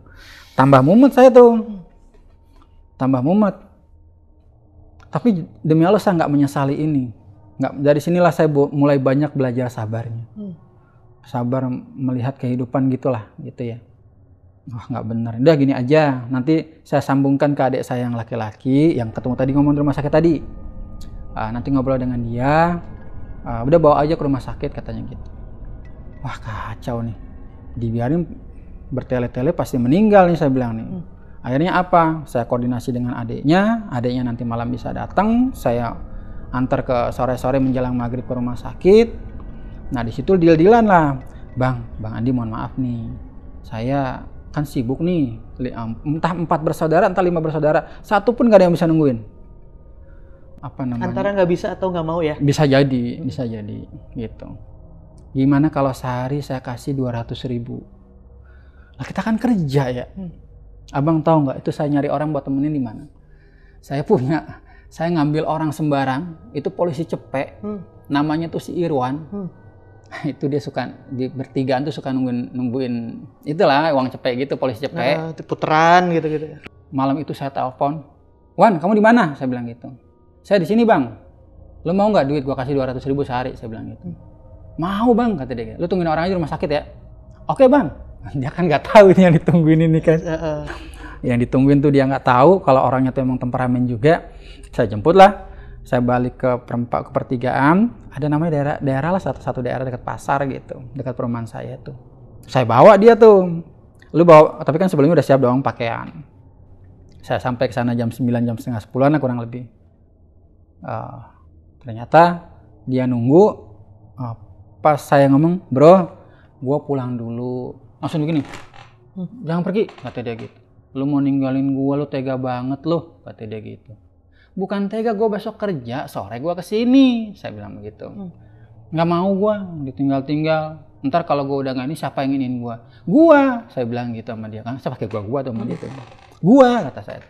tambah mumet saya tuh, tambah mumet. Tapi demi Allah saya nggak menyesali ini. Dari sinilah saya mulai banyak belajar sabarnya. Sabar melihat kehidupan gitulah, gitu ya. Wah nggak benar. Udah gini aja, nanti saya sambungkan ke adik saya yang laki-laki yang ketemu tadi ngomong di rumah sakit tadi. Nanti ngobrol dengan dia. Udah bawa aja ke rumah sakit katanya gitu. Wah kacau nih. Dibiarin bertele-tele pasti meninggal nih saya bilang nih. Akhirnya apa? Saya koordinasi dengan adiknya nanti malam bisa datang. Saya antar ke sore-sore menjelang maghrib ke rumah sakit. Nah di situ deal-dealan lah, Bang Andi mohon maaf nih, saya kan sibuk nih, entah 4 bersaudara, entah 5 bersaudara, satu pun gak ada yang bisa nungguin. Apa namanya? Antara nggak bisa atau nggak mau ya? Bisa jadi gitu. Gimana kalau sehari saya kasih 200.000? Nah kita kan kerja ya. Abang tahu nggak itu saya nyari orang buat temenin di mana? Saya ngambil orang sembarang, itu polisi cepek, namanya tuh si Irwan. Itu dia suka di bertigaan tuh suka nungguin itulah uang cepek gitu, polisi cepek. Puteran gitu. Malam itu saya telepon, Wan kamu di mana? Saya bilang gitu. Saya di sini bang. Lo mau nggak duit gua kasih 200.000 sehari? Saya bilang gitu. Mau bang, kata dia. Lo tungguin orang aja di rumah sakit ya. Oke bang. Dia kan nggak tahu ini yang ditungguin ini kan. Yang ditungguin tuh dia nggak tahu kalau orangnya tuh emang temperamen juga. Saya jemput lah. Saya balik ke pertigaan, ada namanya daerah lah, satu daerah dekat pasar gitu, dekat perumahan saya tuh. Saya bawa dia tuh, tapi kan sebelumnya udah siap dong pakaian. Saya sampai ke sana jam 9, jam setengah 10 lah kurang lebih. Ternyata dia nunggu, pas saya ngomong, bro, gue pulang dulu. Langsung begini, jangan pergi, kata dia gitu. Lu mau ninggalin gue, lu tega banget lu, kata dia gitu. Bukan tega, gue besok kerja, sore gue kesini. Saya bilang begitu. Nggak mau gue, ditinggal-tinggal. Ntar kalau gue udah nggak ini, siapa yang inginin gue? Gue, saya bilang gitu sama dia. Kan saya pakai gue tuh sama dia tuh. Gue, kata saya.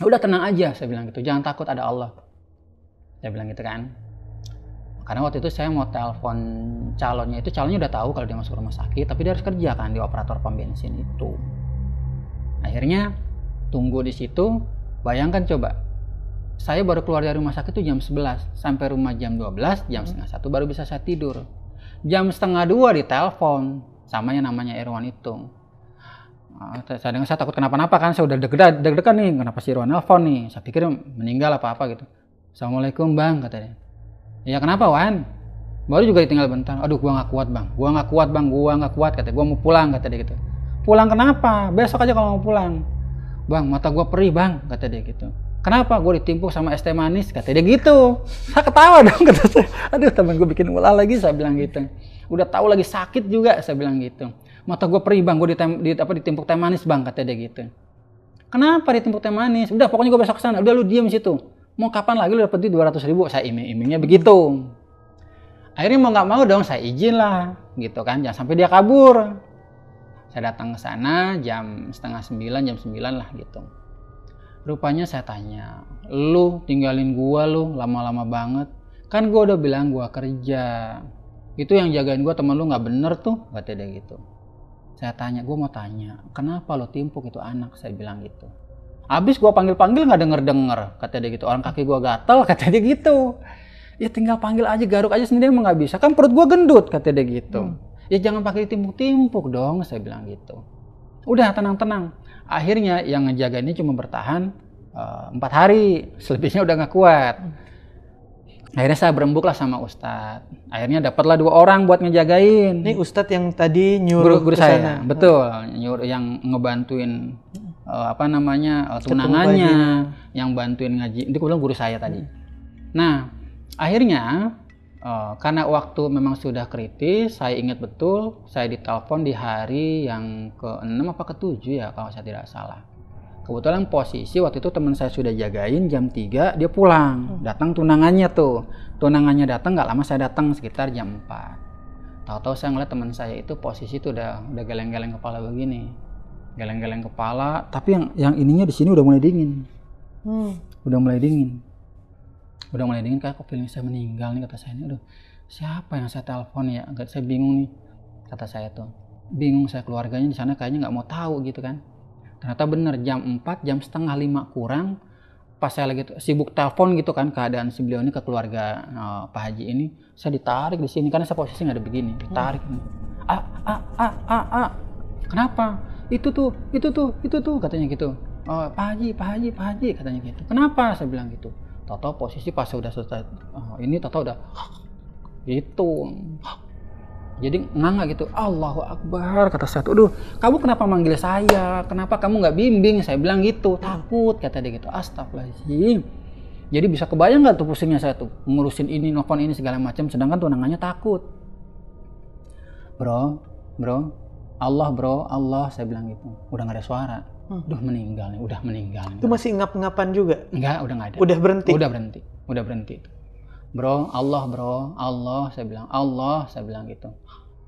Udah tenang aja, saya bilang gitu. Jangan takut, ada Allah. Saya bilang gitu kan. Karena waktu itu saya mau telepon calonnya udah tahu kalau dia masuk rumah sakit. Tapi dia harus kerja kan di operator pom bensin itu. Akhirnya, tunggu di situ. Bayangkan coba, saya baru keluar dari rumah sakit itu jam 11, sampai rumah jam 12, jam setengah 1 baru bisa saya tidur. Jam setengah 2 ditelepon sama yang namanya Irwan itu. Saya takut kenapa-napa kan, saya udah deg-degan nih, kenapa si Irwan nelfon nih, saya pikir meninggal apa-apa gitu. Assalamualaikum bang, kata dia. Ya kenapa Wan? Baru juga ditinggal bentar, aduh gua gak kuat bang, gua gak kuat, kata gua mau pulang, kata dia gitu. Pulang kenapa? Besok aja kalau mau pulang. Bang, mata gue perih bang, kata dia gitu. Kenapa? Gue ditimpuk sama es teh manis, kata dia gitu. Saya ketawa dong, kata saya. Aduh, teman gue bikin ulah lagi, saya bilang gitu. Udah tahu lagi sakit juga, saya bilang gitu. Mata gue perih bang, gue ditimpuk teh manis bang, kata dia gitu. Kenapa ditimpuk teh manis? Udah, pokoknya gue besok kesana. Udah, lu diem situ. Mau kapan lagi lu dapat 200.000? Saya iming-imingnya begitu. Akhirnya mau nggak mau dong, saya izin lah, gitu kan. Jangan sampai dia kabur. Saya datang ke sana jam 8:30, jam 9 lah gitu. Rupanya saya tanya, lu tinggalin gua lu lama-lama banget. Kan gua udah bilang gua kerja. Itu yang jagain gua temen lu nggak bener tuh, kata dia gitu. Saya tanya, gua mau tanya, kenapa lu timpuk itu anak? Saya bilang gitu. Abis gua panggil-panggil nggak denger-denger, kata dia gitu. Orang kaki gua gatel, kata dia gitu. Ya tinggal panggil aja, garuk aja sendiri emang nggak bisa. Kan perut gua gendut, kata dia gitu. Ya jangan pakai ditimpuk-timpuk dong, saya bilang gitu. Udah tenang-tenang. Akhirnya yang ngejaga ini cuma bertahan 4 hari, selebihnya udah nggak kuat. Akhirnya saya berembuk lah sama Ustadz. Akhirnya dapatlah 2 orang buat ngejagain. Ini Ustadz yang tadi nyuruh guru saya, betul, nyuruh yang ngebantuin tunangannya, yang bantuin ngaji. Itu bilang guru saya tadi. Nah, akhirnya karena waktu memang sudah kritis, saya ingat betul, saya ditelepon di hari yang ke-6 apa ke-7 ya kalau saya tidak salah. Kebetulan posisi waktu itu teman saya sudah jagain, jam 3 dia pulang. Datang tunangannya tuh. Tunangannya datang, nggak lama saya datang sekitar jam 4. Tahu-tahu saya ngeliat teman saya itu posisi tuh udah geleng-geleng kepala begini. Geleng-geleng kepala, tapi yang ininya di sini udah mulai dingin. Udah mulai dingin. Kayak kok feeling saya meninggal nih, kata saya ini. Aduh, siapa yang saya telepon ya? Agak saya bingung nih, kata saya tuh. Bingung, saya keluarganya di sana kayaknya nggak mau tahu gitu kan. Ternyata bener jam 4, jam 4:30 kurang, pas saya lagi sibuk telepon gitu kan keadaan si beliau ini ke keluarga Pak Haji ini, saya ditarik di sini karena saya posisi nggak ada begini, ditarik. Kenapa? Itu tuh, katanya gitu. Pak Haji, katanya gitu. Kenapa? Saya bilang gitu. Tahu-tahu posisi pas sudah selesai ini, tahu-tahu udah gitu. Jadi nganga gitu, Allahu Akbar, kata saya tuh. Aduh, kamu kenapa manggil saya? Kenapa kamu nggak bimbing? Saya bilang gitu, takut, kata dia gitu. Astagfirullahaladzim. Jadi bisa kebayang nggak tuh pusingnya saya tuh, ngurusin ini, nelfon ini segala macam, sedangkan tunangannya takut. Bro, Allah, saya bilang gitu. Udah nggak ada suara. Udah meninggal. Itu masih ngap-ngapan juga? Enggak, udah nggak ada. Udah berhenti. Bro, Allah, saya bilang, Allah, saya bilang gitu.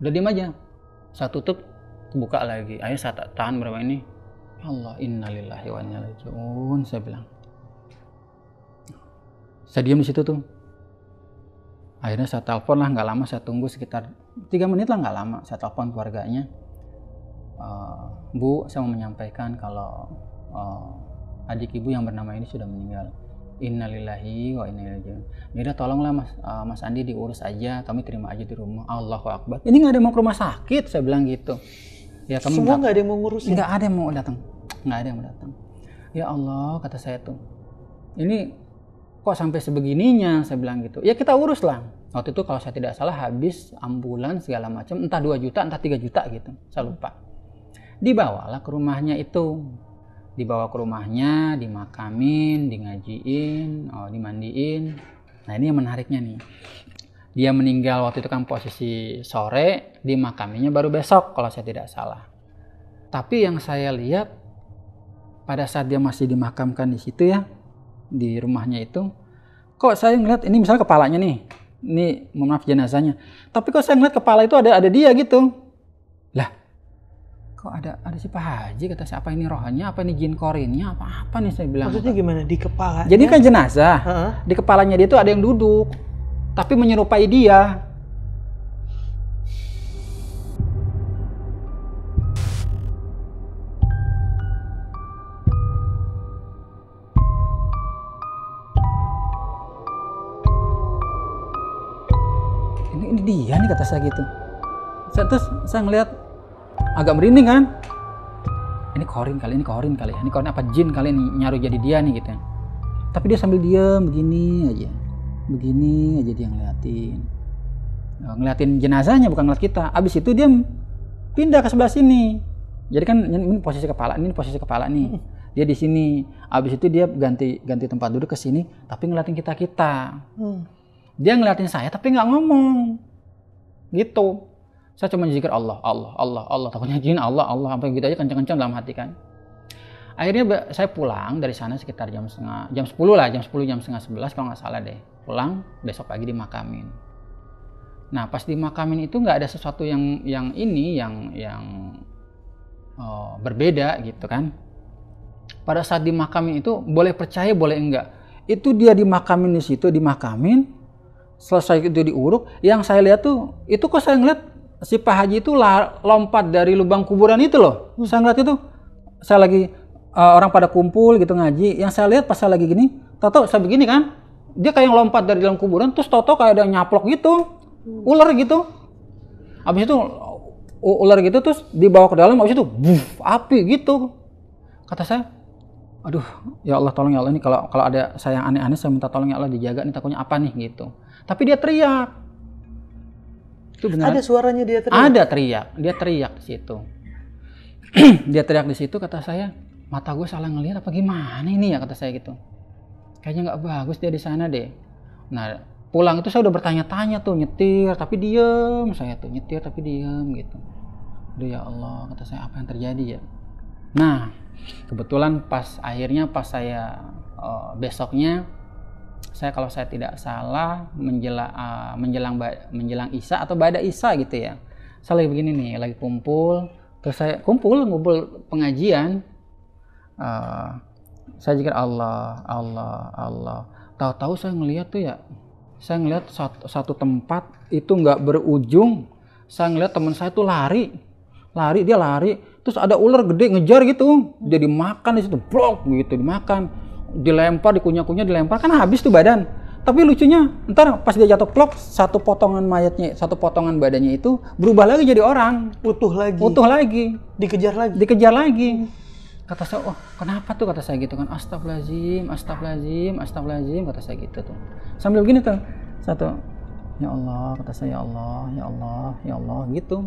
Udah diem aja. Saya tutup, buka lagi. Akhirnya saya tahan berapa ini. Ya Allah, innalillahi wa inna ilaihi raji'un, saya bilang. Saya diam di situ tuh. Akhirnya saya telepon lah, nggak lama, saya tunggu sekitar 3 menit lah, nggak lama. Saya telepon keluarganya. Bu, saya mau menyampaikan kalau adik ibu yang bernama ini sudah meninggal. Innalillahi wa inna ilaihi raji'un. Yaudah tolonglah Mas Andi diurus aja, kami terima aja di rumah. Allahu Akbar. Ini nggak ada yang mau ke rumah sakit, saya bilang gitu. Ya kamu semua nggak ada yang mau ngurusin. Nggak ada yang mau datang. Ya Allah, kata saya tuh. Ini kok sampai sebegininya, saya bilang gitu. Ya kita urus lah. Waktu itu kalau saya tidak salah habis ambulans segala macam, entah 2 juta, entah 3 juta gitu. Saya lupa. Dibawalah ke rumahnya itu. Dibawa ke rumahnya, dimakamin, dingajiin, dimandiin. Nah ini yang menariknya nih. Dia meninggal waktu itu kan posisi sore, dimakaminya baru besok kalau saya tidak salah. Tapi yang saya lihat pada saat dia masih dimakamkan di situ ya, di rumahnya itu, kok saya ngeliat ini misalnya kepalanya nih, ini maaf jenazahnya. Tapi kok saya ngeliat kepala itu ada dia gitu. Lah, kok ada si Pak Haji, kata saya, apa ini rohnya, apa ini jin korinnya, apa nih, saya bilang. Maksudnya gimana di kepalanya? Jadi kan jenazah, di kepalanya dia tuh ada yang duduk, tapi menyerupai dia. Ini dia nih, kata saya gitu. Terus saya ngeliat agak merinding kan. Ini korin kali ya. Ini korin apa jin kali ini nyaruh jadi dia nih gitu. Tapi dia sambil diam begini aja dia ngeliatin jenazahnya, bukan ngeliat kita. Abis itu dia pindah ke sebelah sini. Jadi kan ini posisi kepala nih. dia di sini. Abis itu dia ganti tempat duduk ke sini, tapi ngeliatin kita. Dia ngeliatin saya, tapi nggak ngomong. Gitu. Saya cuma zikir Allah. Takutnya jin Allah. Sampai gitu aja kencang-kencang dalam hati kan. Akhirnya saya pulang dari sana sekitar jam 10 lah, jam 10:30 kalau nggak salah deh. Pulang, besok pagi dimakamin. Nah, pas dimakamin itu nggak ada sesuatu yang berbeda gitu kan. Pada saat dimakamin itu boleh percaya boleh enggak. Itu dia dimakamin di situ, selesai itu diuruk. Yang saya lihat tuh, itu kok saya ngeliat si Pak Haji itu lompat dari lubang kuburan itu loh. Saya ngeliat itu, saya lagi orang pada kumpul gitu ngaji. Yang saya lihat pas saya lagi gini, tahu saya begini kan, dia kayak lompat dari dalam kuburan, terus tahu kayak ada nyaplok gitu, ular gitu. Habis itu ular gitu terus dibawa ke dalam, habis itu api gitu. Kata saya, aduh ya Allah tolong ya Allah, ini kalau ada saya yang aneh-aneh saya minta tolong ya Allah dijaga nih, takutnya apa nih gitu. Tapi dia teriak. Itu benar. Ada suaranya dia teriak. Ada teriak, dia teriak di situ. Dia teriak di situ, kata saya, mata gue salah ngelihat apa gimana ini ya, kata saya gitu. Kayaknya nggak bagus dia di sana deh. Nah, pulang itu saya udah bertanya-tanya tuh, nyetir tapi diem, saya tuh nyetir tapi diem gitu. Aduh ya Allah, kata saya, apa yang terjadi ya. Nah, kebetulan pas saya besoknya, saya kalau saya tidak salah menjelang Isya atau ba'da Isya gitu ya. Saya lagi begini nih, lagi kumpul, terus saya kumpul pengajian. Saya zikir Allah. Tahu-tahu saya ngelihat tuh ya, saya ngelihat satu tempat itu nggak berujung. Saya ngelihat teman saya tuh lari, terus ada ular gede ngejar gitu, dia dimakan di situ, blok gitu, dimakan, dilempar, dikunyah-kunyah, dilempar, kan habis tuh badan. Tapi lucunya, ntar pas dia jatuh plok, satu potongan badannya itu berubah lagi jadi orang, utuh lagi, dikejar lagi. Kata saya, oh kenapa tuh, kata saya gitu kan, astagfirullahaladzim, kata saya gitu tuh. Sambil begini tuh, satu, ya Allah, kata saya, ya Allah, gitu.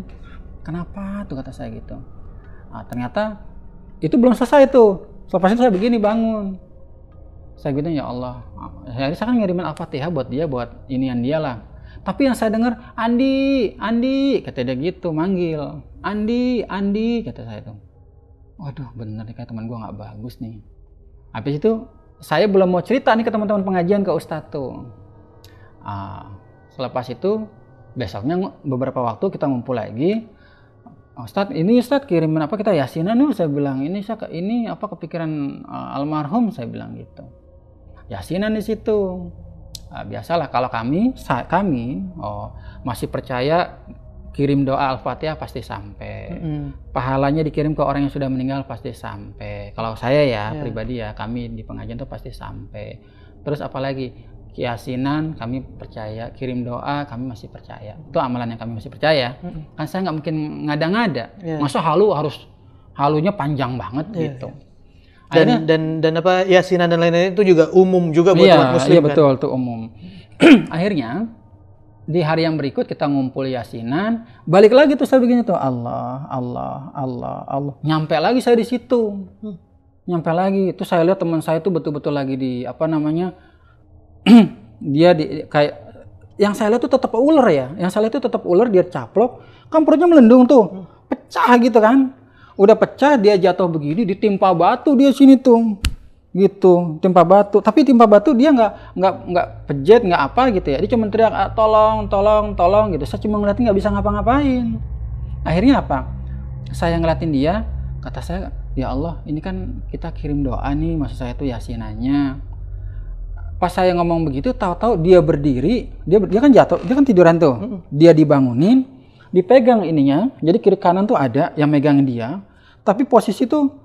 Kenapa tuh, kata saya gitu. Nah, ternyata itu belum selesai tuh. Selepas itu saya begini bangun. Saya gitu, ya Allah. Saya kan ngirimin Al-Fatihah buat dia, buat inian dia lah. Tapi yang saya dengar, Andi, kata dia gitu, manggil. Andi, kata saya tuh. Waduh, bener nih, kayak teman gue nggak bagus nih. Habis itu saya belum mau cerita nih ke teman-teman pengajian, ke Ustadz tuh. Selepas itu besoknya beberapa waktu kita ngumpul lagi. Ustadz kirimin apa, kita yasinan nih, saya bilang. Ini apa kepikiran almarhum, saya bilang gitu. Yasinan di situ. Biasalah kalau kami masih percaya kirim doa Al-Fatihah pasti sampai. Pahalanya dikirim ke orang yang sudah meninggal pasti sampai. Kalau saya pribadi ya, kami di pengajian tuh pasti sampai. Terus apalagi Yasinan kami percaya, kirim doa kami masih percaya. Itu amalan yang kami masih percaya. Kan saya nggak mungkin ngada-ngada. Masa halunya panjang banget gitu. Dan apa Yasinan dan lain-lain itu juga umum juga buat umat muslim. Iya betul, itu umum. Akhirnya di hari yang berikut kita ngumpul Yasinan, balik lagi tuh saya begini tuh, Allah. Nyampe lagi saya di situ. Nyampe lagi, itu saya lihat teman saya tuh betul-betul lagi di dia kayak yang saya lihat tuh tetap ular ya. Yang saya lihat tuh tetap ular, dia caplok, kan perutnya melendung tuh. Pecah gitu kan. Udah pecah, dia jatuh begini, ditimpa batu dia sini tuh. Gitu, timpa batu. Tapi timpa batu dia nggak pejet, nggak apa gitu ya. Dia cuma teriak tolong gitu. Saya cuma ngeliatin, nggak bisa ngapa-ngapain. Akhirnya apa? Saya ngeliatin dia, kata saya, ya Allah, ini kan kita kirim doa nih, maksud saya tuh yasinannya. Pas saya ngomong begitu, tahu-tahu dia berdiri, dia kan jatuh, dia kan tiduran tuh. Dia dibangunin, dipegang ininya. Jadi kiri kanan tuh ada yang megang dia. Tapi posisi tuh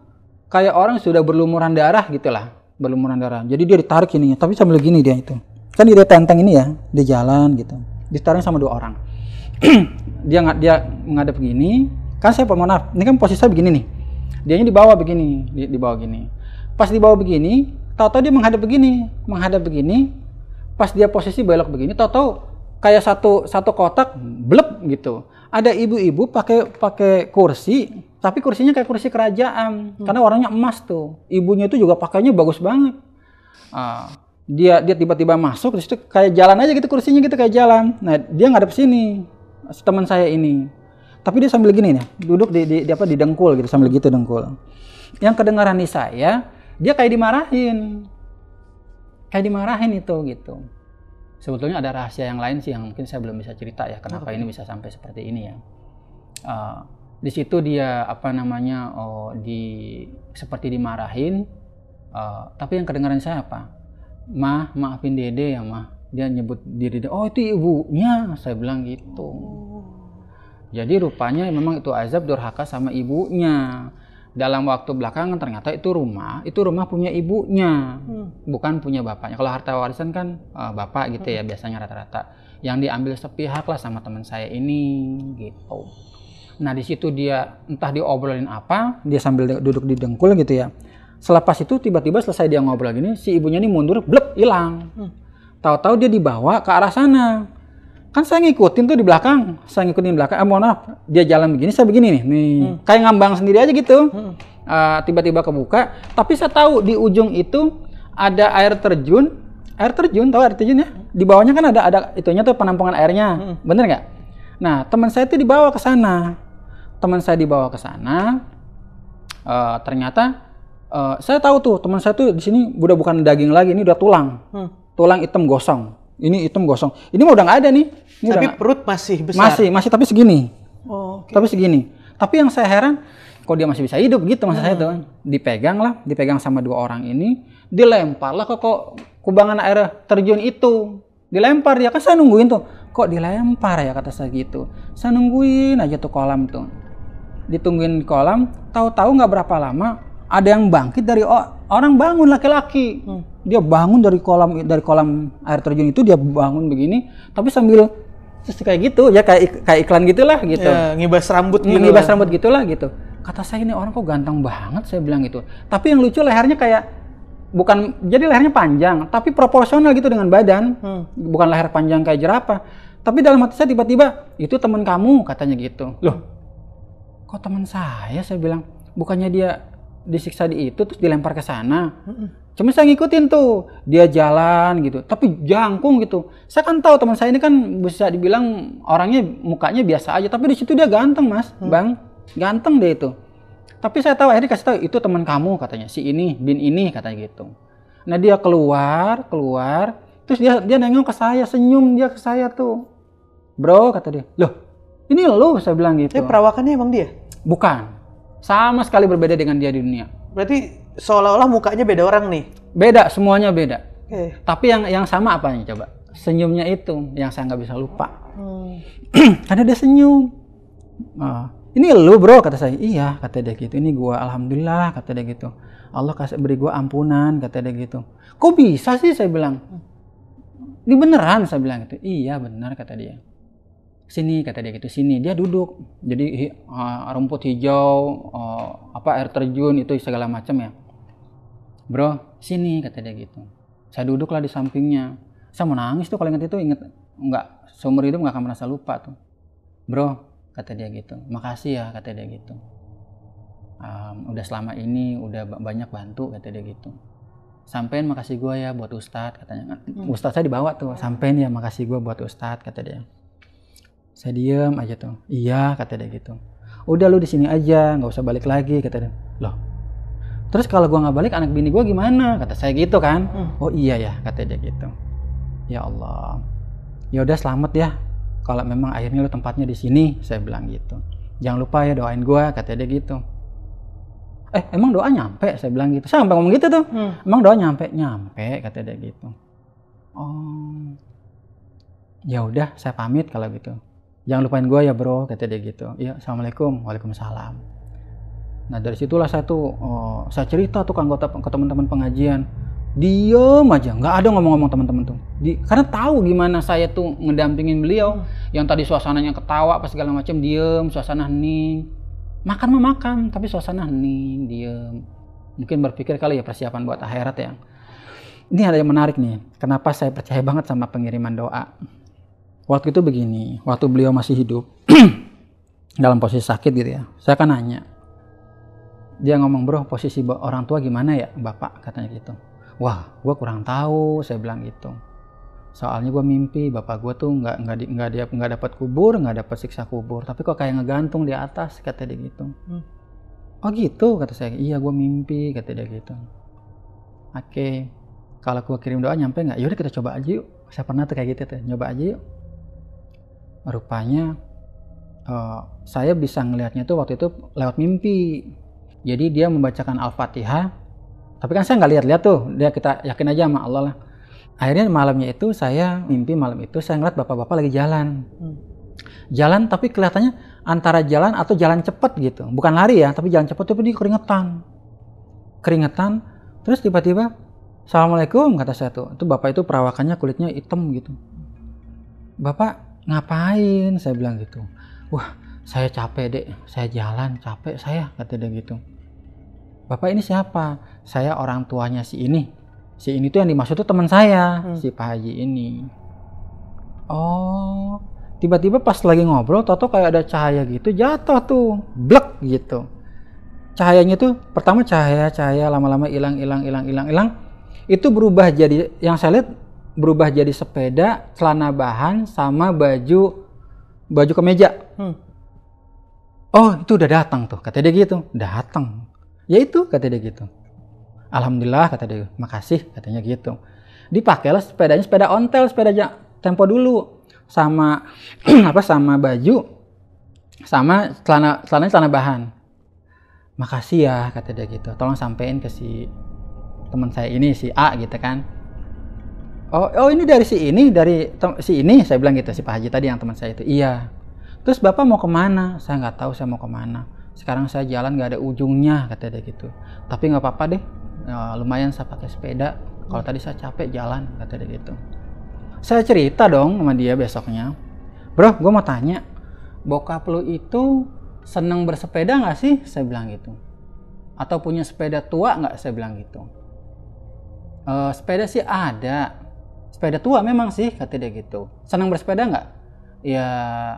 kayak orang sudah berlumuran darah gitulah, berlumuran darah. Jadi dia ditarik ininya, tapi sambil gini dia itu. Kan dia tenteng ini ya, dia jalan gitu. Ditarik sama dua orang. dia menghadap begini. Kan saya mohon maaf, ini kan posisi saya begini nih. Dianya di bawah begini, di bawah gini. Pas di bawah begini, tahu-tahu dia menghadap begini. Pas dia posisi belok begini, tahu-tahu kayak satu kotak blep gitu. Ada ibu-ibu pakai kursi Tapi kursinya kayak kursi kerajaan, karena warnanya emas tuh. Ibunya itu juga pakainya bagus banget. Dia tiba-tiba masuk, terus itu kayak jalan aja gitu kursinya gitu kayak jalan. Nah dia ngadep sini, teman saya ini. Tapi dia sambil gini nih, duduk di dengkul gitu, sambil gitu dengkul. Yang kedengaran di saya, dia kayak dimarahin itu gitu. Sebetulnya ada rahasia yang lain sih yang mungkin saya belum bisa cerita ya, kenapa ini bisa sampai seperti ini ya. Di situ dia seperti dimarahin, tapi yang kedengaran saya apa? Mah, maafin Dede ya mah. Dia nyebut diri dia, oh itu ibunya, saya bilang gitu. Jadi rupanya memang itu azab durhaka sama ibunya. Dalam waktu belakangan ternyata itu rumah punya ibunya, bukan punya bapaknya. Kalau harta warisan kan bapak gitu ya biasanya rata-rata. Yang diambil sepihak lah sama teman saya ini gitu. Nah di situ dia entah diobrolin apa, dia sambil duduk di dengkul gitu ya. Selepas itu tiba-tiba selesai dia ngobrol gini, si ibunya ini mundur, blep, hilang. Tahu-tahu dia dibawa ke arah sana. Kan saya ngikutin tuh di belakang, mohon maaf, dia jalan begini, saya begini nih, kayak ngambang sendiri aja gitu. Tiba-tiba kebuka, tapi saya tahu di ujung itu ada air terjun, tahu air terjun ya? Di bawahnya kan ada itunya tuh penampungan airnya, bener nggak? Nah teman saya tuh dibawa ke sana, ternyata saya tahu tuh teman saya tuh di sini udah bukan daging lagi, ini udah tulang hitam gosong. Ini hitam gosong. Ini mah udah nggak ada nih. Ini tapi perut masih besar. Masih tapi segini. Okay. Tapi segini. Tapi yang saya heran, kok dia masih bisa hidup gitu maksud saya tuh. Dipegang sama dua orang ini, dilempar lah kok kubangan air terjun itu. Dilempar dia, kan saya nungguin tuh. Kok dilempar ya kata saya gitu. Saya nungguin aja tuh kolam tuh. Ditungguin di kolam, tahu-tahu nggak berapa lama ada yang bangkit dari orang bangun laki-laki. Dia bangun dari kolam air terjun itu, dia bangun begini, tapi sambil terus kayak gitu ya, kayak iklan gitulah gitu. Ya, ngibas rambut gitulah gitu. Kata saya ini orang kok ganteng banget, saya bilang gitu. Tapi yang lucu lehernya kayak jadi lehernya panjang, tapi proporsional gitu dengan badan. Bukan leher panjang kayak jerapah. Tapi dalam hati saya tiba-tiba, itu teman kamu katanya gitu. Loh, kok teman saya bilang, bukannya dia disiksa di itu terus dilempar ke sana. Cuma saya ngikutin tuh, dia jalan gitu, tapi jangkung gitu. Saya kan tahu teman saya ini kan bisa dibilang orangnya mukanya biasa aja, tapi di situ dia ganteng mas, bang, ganteng deh itu. Tapi saya tahu akhirnya kasih tahu itu teman kamu katanya, si ini, bin ini katanya gitu. Nah dia keluar, terus dia nengok ke saya, senyum dia ke saya tuh, bro kata dia, loh ini lo, saya bilang gitu. Perawakannya emang dia? Bukan, sama sekali berbeda dengan dia di dunia. Berarti seolah-olah mukanya beda orang nih? Beda, semuanya beda. Tapi yang sama apanya coba? Senyumnya itu yang saya nggak bisa lupa. Karena dia senyum. Ini lu bro kata saya. Iya kata dia gitu. Ini gua alhamdulillah kata dia gitu. Allah beri gua ampunan kata dia gitu. Kok bisa sih saya bilang? Ini beneran saya bilang gitu. Iya benar kata dia. Sini kata dia gitu, sini. Dia duduk, jadi rumput hijau, air terjun itu segala macam ya. Bro, sini kata dia gitu. Saya duduklah di sampingnya. Saya mau nangis tuh kalau ingat itu, nggak seumur hidup nggak akan merasa lupa tuh. Bro, kata dia gitu. Makasih ya kata dia gitu. Udah selama ini udah banyak bantu kata dia gitu. Sampein makasih gue ya buat Ustadz katanya. Ustadz saya dibawa tuh, sampein ya makasih gue buat Ustadz kata dia. Saya diem aja tuh. Iya kata dia gitu. Udah lu di sini aja, nggak usah balik lagi kata dia. Loh. Terus kalau gua nggak balik anak bini gua gimana? Kata saya gitu kan. Oh iya ya kata dia gitu. Ya Allah. Ya udah selamat ya. Kalau memang akhirnya lu tempatnya di sini, saya bilang gitu. Jangan lupa ya doain gua kata dia gitu. Emang doa nyampe? Saya bilang gitu. Saya sampai ngomong gitu tuh. Emang doa nyampe? Nyampe kata dia gitu. Oh. Ya udah saya pamit kalau gitu. Jangan lupain gue ya bro, kata dia gitu. Iya, assalamualaikum, waalaikumsalam. Nah dari situlah saya saya cerita tuh ke teman-teman pengajian. Diem aja, nggak ada ngomong-ngomong teman-teman tuh. Karena tahu gimana saya tuh ngedampingin beliau. Yang tadi suasananya ketawa apa segala macam, diem, suasana hening. Makan mah makan, tapi suasana hening, diem. Mungkin berpikir kali ya persiapan buat akhirat ya. Ini ada yang menarik nih. Kenapa saya percaya banget sama pengiriman doa? Waktu itu begini, waktu beliau masih hidup, dalam posisi sakit gitu ya, saya kan nanya, Dia ngomong, bro, posisi orang tua gimana ya bapak, katanya gitu. Wah, gue kurang tahu, saya bilang gitu. Soalnya gue mimpi bapak gue tuh nggak dapat kubur, nggak dapat siksa kubur, tapi kok kayak ngegantung di atas, kata dia gitu. Oh gitu, kata saya. Iya, gue mimpi, kata dia gitu. Oke, kalau gue kirim doa nyampe nggak? Yaudah kita coba aja yuk. Saya pernah tuh kayak gitu tuh, nyoba aja yuk. Rupanya saya bisa ngelihatnya tuh waktu itu lewat mimpi. Jadi dia membacakan Al-Fatihah, tapi kan saya nggak lihat-lihat tuh, kita yakin aja sama Allah lah. Akhirnya malamnya itu saya mimpi, malam itu saya ngeliat bapak-bapak lagi jalan. Jalan tapi kelihatannya antara jalan atau jalan cepat gitu. Bukan lari ya, tapi jalan cepat, tapi dia keringetan. Terus tiba-tiba, Assalamualaikum, kata saya tuh. Itu bapak itu perawakannya kulitnya hitam gitu. Bapak ngapain? Saya bilang gitu. Wah, saya capek dek, saya jalan capek saya, kata dia gitu. Bapak ini siapa? Saya orang tuanya si ini. Si ini tuh yang dimaksud tuh teman saya, si Pak Haji ini. Oh, tiba-tiba pas lagi ngobrol, tau-tau kayak ada cahaya gitu, jatuh tuh, blek gitu. Cahayanya tuh pertama cahaya, lama-lama hilang. Itu berubah jadi, yang saya lihat berubah jadi sepeda, celana bahan, sama baju kemeja. Oh, itu udah datang tuh, kata dia gitu. Datang. Ya itu, kata dia gitu. Alhamdulillah, kata dia. Makasih, katanya gitu. Dipakailah sepedanya, sepeda ontel, sepeda tempo dulu. Sama sama baju, sama celana bahan. Makasih ya, kata dia gitu. Tolong sampein ke si teman saya ini, si A gitu kan. Oh ini dari si ini, saya bilang gitu, si Pak Haji tadi yang teman saya itu. Iya. Terus Bapak mau kemana? Saya nggak tahu saya mau kemana. Sekarang saya jalan nggak ada ujungnya, kata dia gitu. Tapi nggak apa-apa deh, lumayan saya pakai sepeda. Kalau tadi saya capek jalan, kata dia gitu. Saya cerita dong sama dia besoknya. Bro, gue mau tanya, bokap lu itu seneng bersepeda nggak sih? Saya bilang gitu. Atau punya sepeda tua nggak? Saya bilang gitu. Sepeda sih ada. Sepeda tua memang sih, kata dia gitu. Senang bersepeda nggak? Ya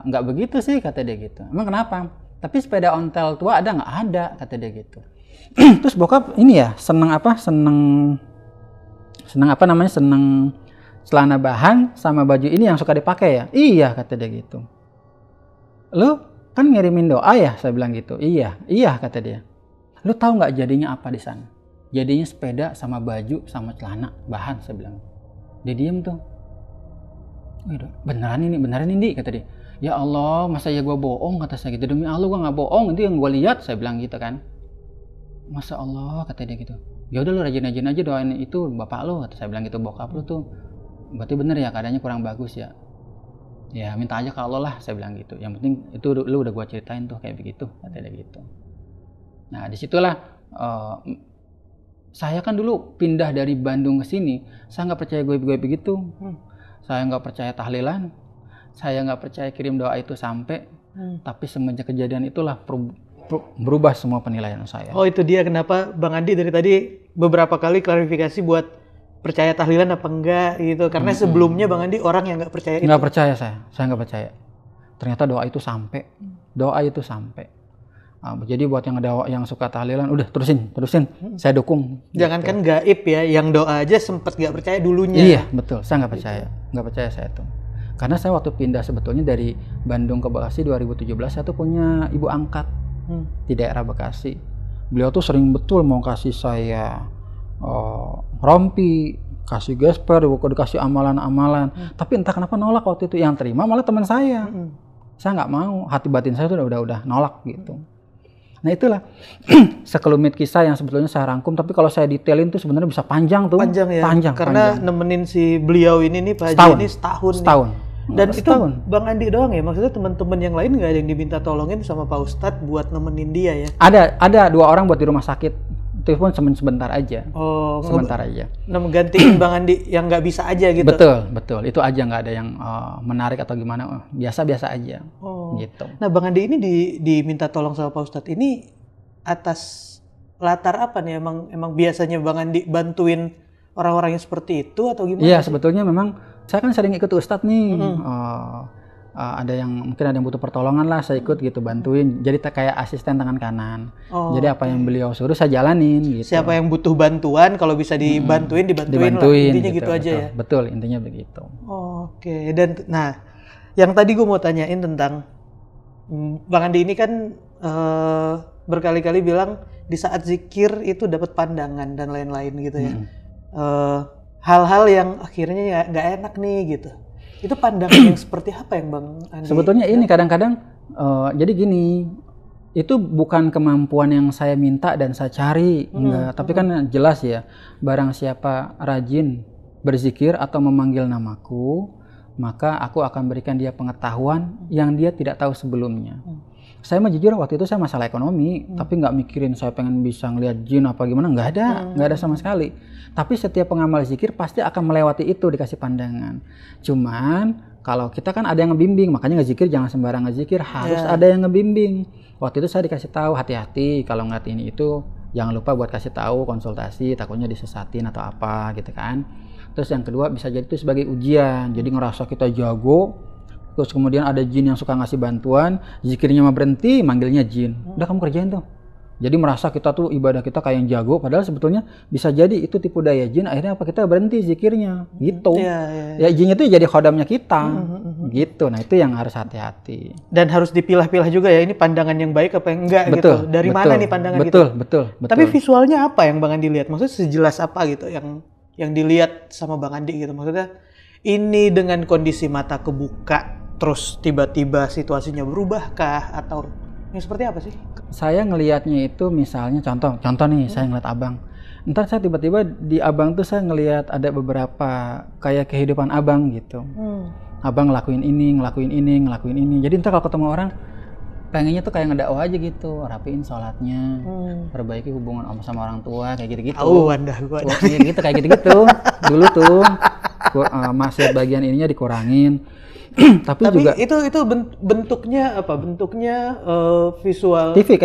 nggak begitu sih, kata dia gitu. Emang kenapa? Tapi sepeda ontel tua ada nggak? Ada, kata dia gitu. Terus bokap ini ya seneng celana bahan sama baju ini yang suka dipakai ya? Iya, kata dia gitu. Lu kan ngirimin doa ya? Saya bilang gitu. Iya, kata dia. Lu tahu nggak jadinya apa di sana? Jadinya sepeda sama baju sama celana bahan, saya bilang. Dia diem tuh. Beneran ini, kata dia. Ya Allah, masa ya gue bohong, kata saya gitu. Demi Allah gue nggak bohong, itu yang gue lihat, saya bilang gitu kan. Masa Allah, kata dia gitu. Ya udah lu rajin-rajin aja doain itu bapak lu, kata saya bilang gitu. Bokap lu tuh berarti bener ya, keadaannya kurang bagus ya. Ya minta aja ke Allah lah, saya bilang gitu. Yang penting itu lu udah gue ceritain tuh kayak begitu, kata dia gitu. Nah disitulah saya kan dulu pindah dari Bandung ke sini, saya nggak percaya gue begitu. Saya nggak percaya tahlilan, saya nggak percaya kirim doa itu sampai. Tapi semenjak kejadian itulah berubah semua penilaian saya. Oh, itu dia kenapa Bang Andi dari tadi beberapa kali klarifikasi buat percaya tahlilan apa enggak gitu. Karena sebelumnya Bang Andi orang yang nggak percaya itu. Nggak percaya saya nggak percaya. Ternyata doa itu sampai. Jadi buat yang suka tahlilan, udah terusin, saya dukung. Jangankan gaib ya, yang doa aja sempet nggak percaya dulunya. Iya betul, saya nggak percaya saya tuh. Karena saya waktu pindah sebetulnya dari Bandung ke Bekasi 2017, saya tuh punya ibu angkat di daerah Bekasi. Beliau tuh sering betul mau kasih saya rompi, kasih gesper, dikasih amalan-amalan. Tapi entah kenapa nolak waktu itu. Yang terima malah teman saya. Saya nggak mau, hati batin saya tuh udah nolak gitu. Nah itulah sekelumit kisah yang sebetulnya saya rangkum, tapi kalau saya detailin tuh sebenarnya bisa panjang tuh. Panjang ya. Karena nemenin si beliau ini nih Pak Haji ini setahun. Dan itu Bang Andi doang ya? Maksudnya teman-teman yang lain nggak ada yang diminta tolongin sama Pak Ustadz buat nemenin dia ya? Ada 2 orang buat di rumah sakit. Itu pun sebentar aja. Oh, sebentar aja. Nah, menggantiin Bang Andi yang nggak bisa aja gitu. Betul. Itu aja, nggak ada yang menarik atau gimana. Biasa-biasa aja. Gitu. Nah, Bang Andi ini diminta tolong sama Pak Ustadz ini atas latar apa nih? Emang biasanya Bang Andi bantuin orang-orang yang seperti itu atau gimana? Iya, sebetulnya memang saya kan sering ikut Ustadz nih. ada yang mungkin ada yang butuh pertolongan lah, saya ikut gitu, bantuin. Jadi kayak asisten tangan kanan. Jadi apa yang beliau suruh saya jalanin gitu. Siapa yang butuh bantuan, kalau bisa dibantuin lah. Intinya gitu aja ya. Betul, intinya begitu. Oke. Dan nah, yang tadi gue mau tanyain tentang Bang Andi ini kan berkali-kali bilang di saat zikir itu dapat pandangan dan lain-lain gitu ya. Hal-hal yang akhirnya nggak enak nih gitu. Itu pandangan yang seperti apa yang Bang Andi? Sebetulnya ini kadang-kadang jadi gini, itu bukan kemampuan yang saya minta dan saya cari, enggak. Tapi kan jelas ya, barang siapa rajin berzikir atau memanggil namaku, maka aku akan berikan dia pengetahuan yang dia tidak tahu sebelumnya. Saya mah jujur waktu itu saya masalah ekonomi, tapi nggak mikirin saya pengen bisa ngelihat jin apa gimana, nggak ada sama sekali. Tapi setiap pengamal zikir pasti akan melewati itu, dikasih pandangan. Cuman kalau kita kan ada yang ngebimbing, makanya ngezikir jangan sembarang ngezikir, harus ada yang ngebimbing. Waktu itu saya dikasih tahu hati-hati kalau ngeliat ini itu, jangan lupa buat kasih tahu, konsultasi, takutnya disesatin atau apa gitu kan. Terus yang kedua bisa jadi itu sebagai ujian, jadi ngerasa kita jago. Terus kemudian ada jin yang suka ngasih bantuan, zikirnya mah berhenti, manggilnya jin. Udah kamu kerjain tuh. Jadi merasa kita tuh ibadah kita kayak yang jago, padahal sebetulnya bisa jadi itu tipu daya jin. Akhirnya apa, kita berhenti zikirnya, gitu. Ya jinnya itu jadi khodamnya kita, gitu. Nah itu yang harus hati-hati. Dan harus dipilah-pilah juga ya, ini pandangan yang baik apa yang enggak gitu. Dari mana nih pandangan gitu? Betul. Tapi visualnya apa yang Bang Andi lihat? Maksudnya sejelas apa gitu yang dilihat sama Bang Andi gitu? Maksudnya ini dengan kondisi mata kebuka, terus tiba-tiba situasinya berubahkah atau yang seperti apa sih? Saya ngelihatnya itu misalnya contoh nih, saya ngeliat abang. Ntar saya tiba-tiba di abang tuh saya ngelihat ada beberapa kayak kehidupan abang gitu. Abang ngelakuin ini. Jadi ntar kalau ketemu orang, pengennya tuh kayak ngedakwah aja gitu, rapiin sholatnya, perbaiki hubungan sama orang tua, kayak gitu-gitu. Kayak gitu-gitu. Dulu tuh maksiat bagian ininya dikurangin. Tapi juga itu bentuknya apa? Bentuknya visual TV,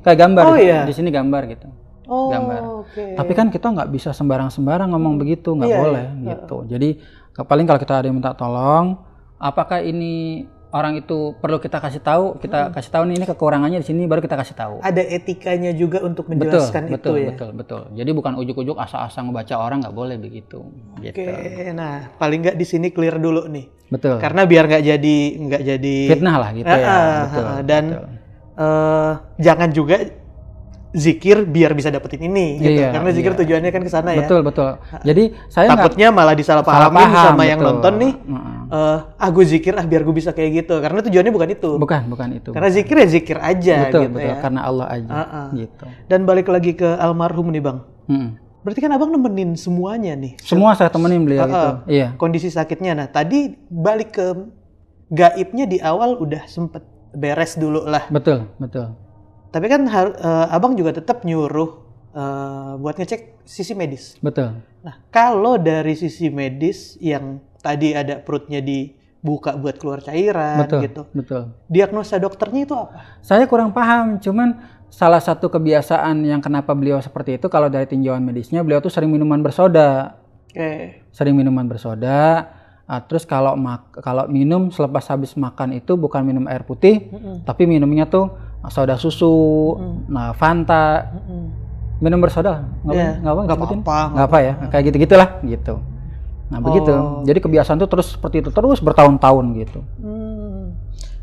kayak gambar. Di sini gambar gitu. Gambar. Tapi kan kita nggak bisa sembarang ngomong begitu, nggak boleh gitu. Jadi paling kalau kita ada yang minta tolong, apakah ini orang itu perlu kita kasih tahu, kasih tahu nih ini kekurangannya di sini, baru kita kasih tahu. Ada etikanya juga untuk menjelaskan itu ya. Betul. Jadi bukan ujuk-ujuk asa-asa ngebaca orang, nggak boleh begitu. Gitu. Nah paling nggak di sini clear dulu nih. Betul. Karena biar nggak jadi fitnah lah gitu ya. Betul. Dan jangan juga zikir biar bisa dapetin ini gitu. Karena zikir tujuannya kan ke sana ya. Betul. Jadi saya takutnya malah disalahpahamin sama yang nonton nih. Gue zikir biar gue bisa kayak gitu. Karena tujuannya bukan itu. Bukan itu. Karena zikir ya zikir aja. Betul. Ya. Karena Allah aja. Gitu. Dan balik lagi ke almarhum nih Bang. Berarti kan abang nemenin semuanya nih. Semua saya temenin beliau itu. Iya. Kondisi sakitnya. Nah tadi balik ke gaibnya di awal udah sempet beres dulu lah. Betul. Tapi kan abang juga tetap nyuruh buat ngecek sisi medis. Betul. Nah kalau dari sisi medis yang tadi ada perutnya dibuka buat keluar cairan gitu. Betul. Diagnosa dokternya itu apa? Saya kurang paham, cuman salah satu kebiasaan yang kenapa beliau seperti itu, kalau dari tinjauan medisnya beliau tuh sering minuman bersoda. Sering minuman bersoda. Terus kalau minum selepas habis makan itu bukan minum air putih, tapi minumnya tuh soda susu, Fanta. Minum bersoda, nggak apa ya, kayak gitu-gitulah gitu. Nah begitu, jadi kebiasaan tuh terus seperti itu terus bertahun-tahun gitu.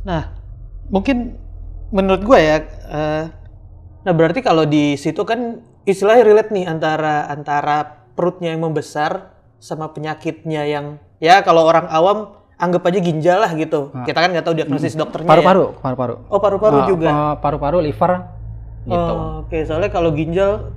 Nah mungkin menurut gue ya, nah berarti kalau di situ kan istilahnya relate nih antara perutnya yang membesar sama penyakitnya yang ya kalau orang awam anggap aja ginjal lah gitu. Kita kan nggak tahu diagnosis dokternya. Paru-paru. Oh paru-paru juga. Paru-paru, liver. Gitu. Oke, soalnya kalau ginjal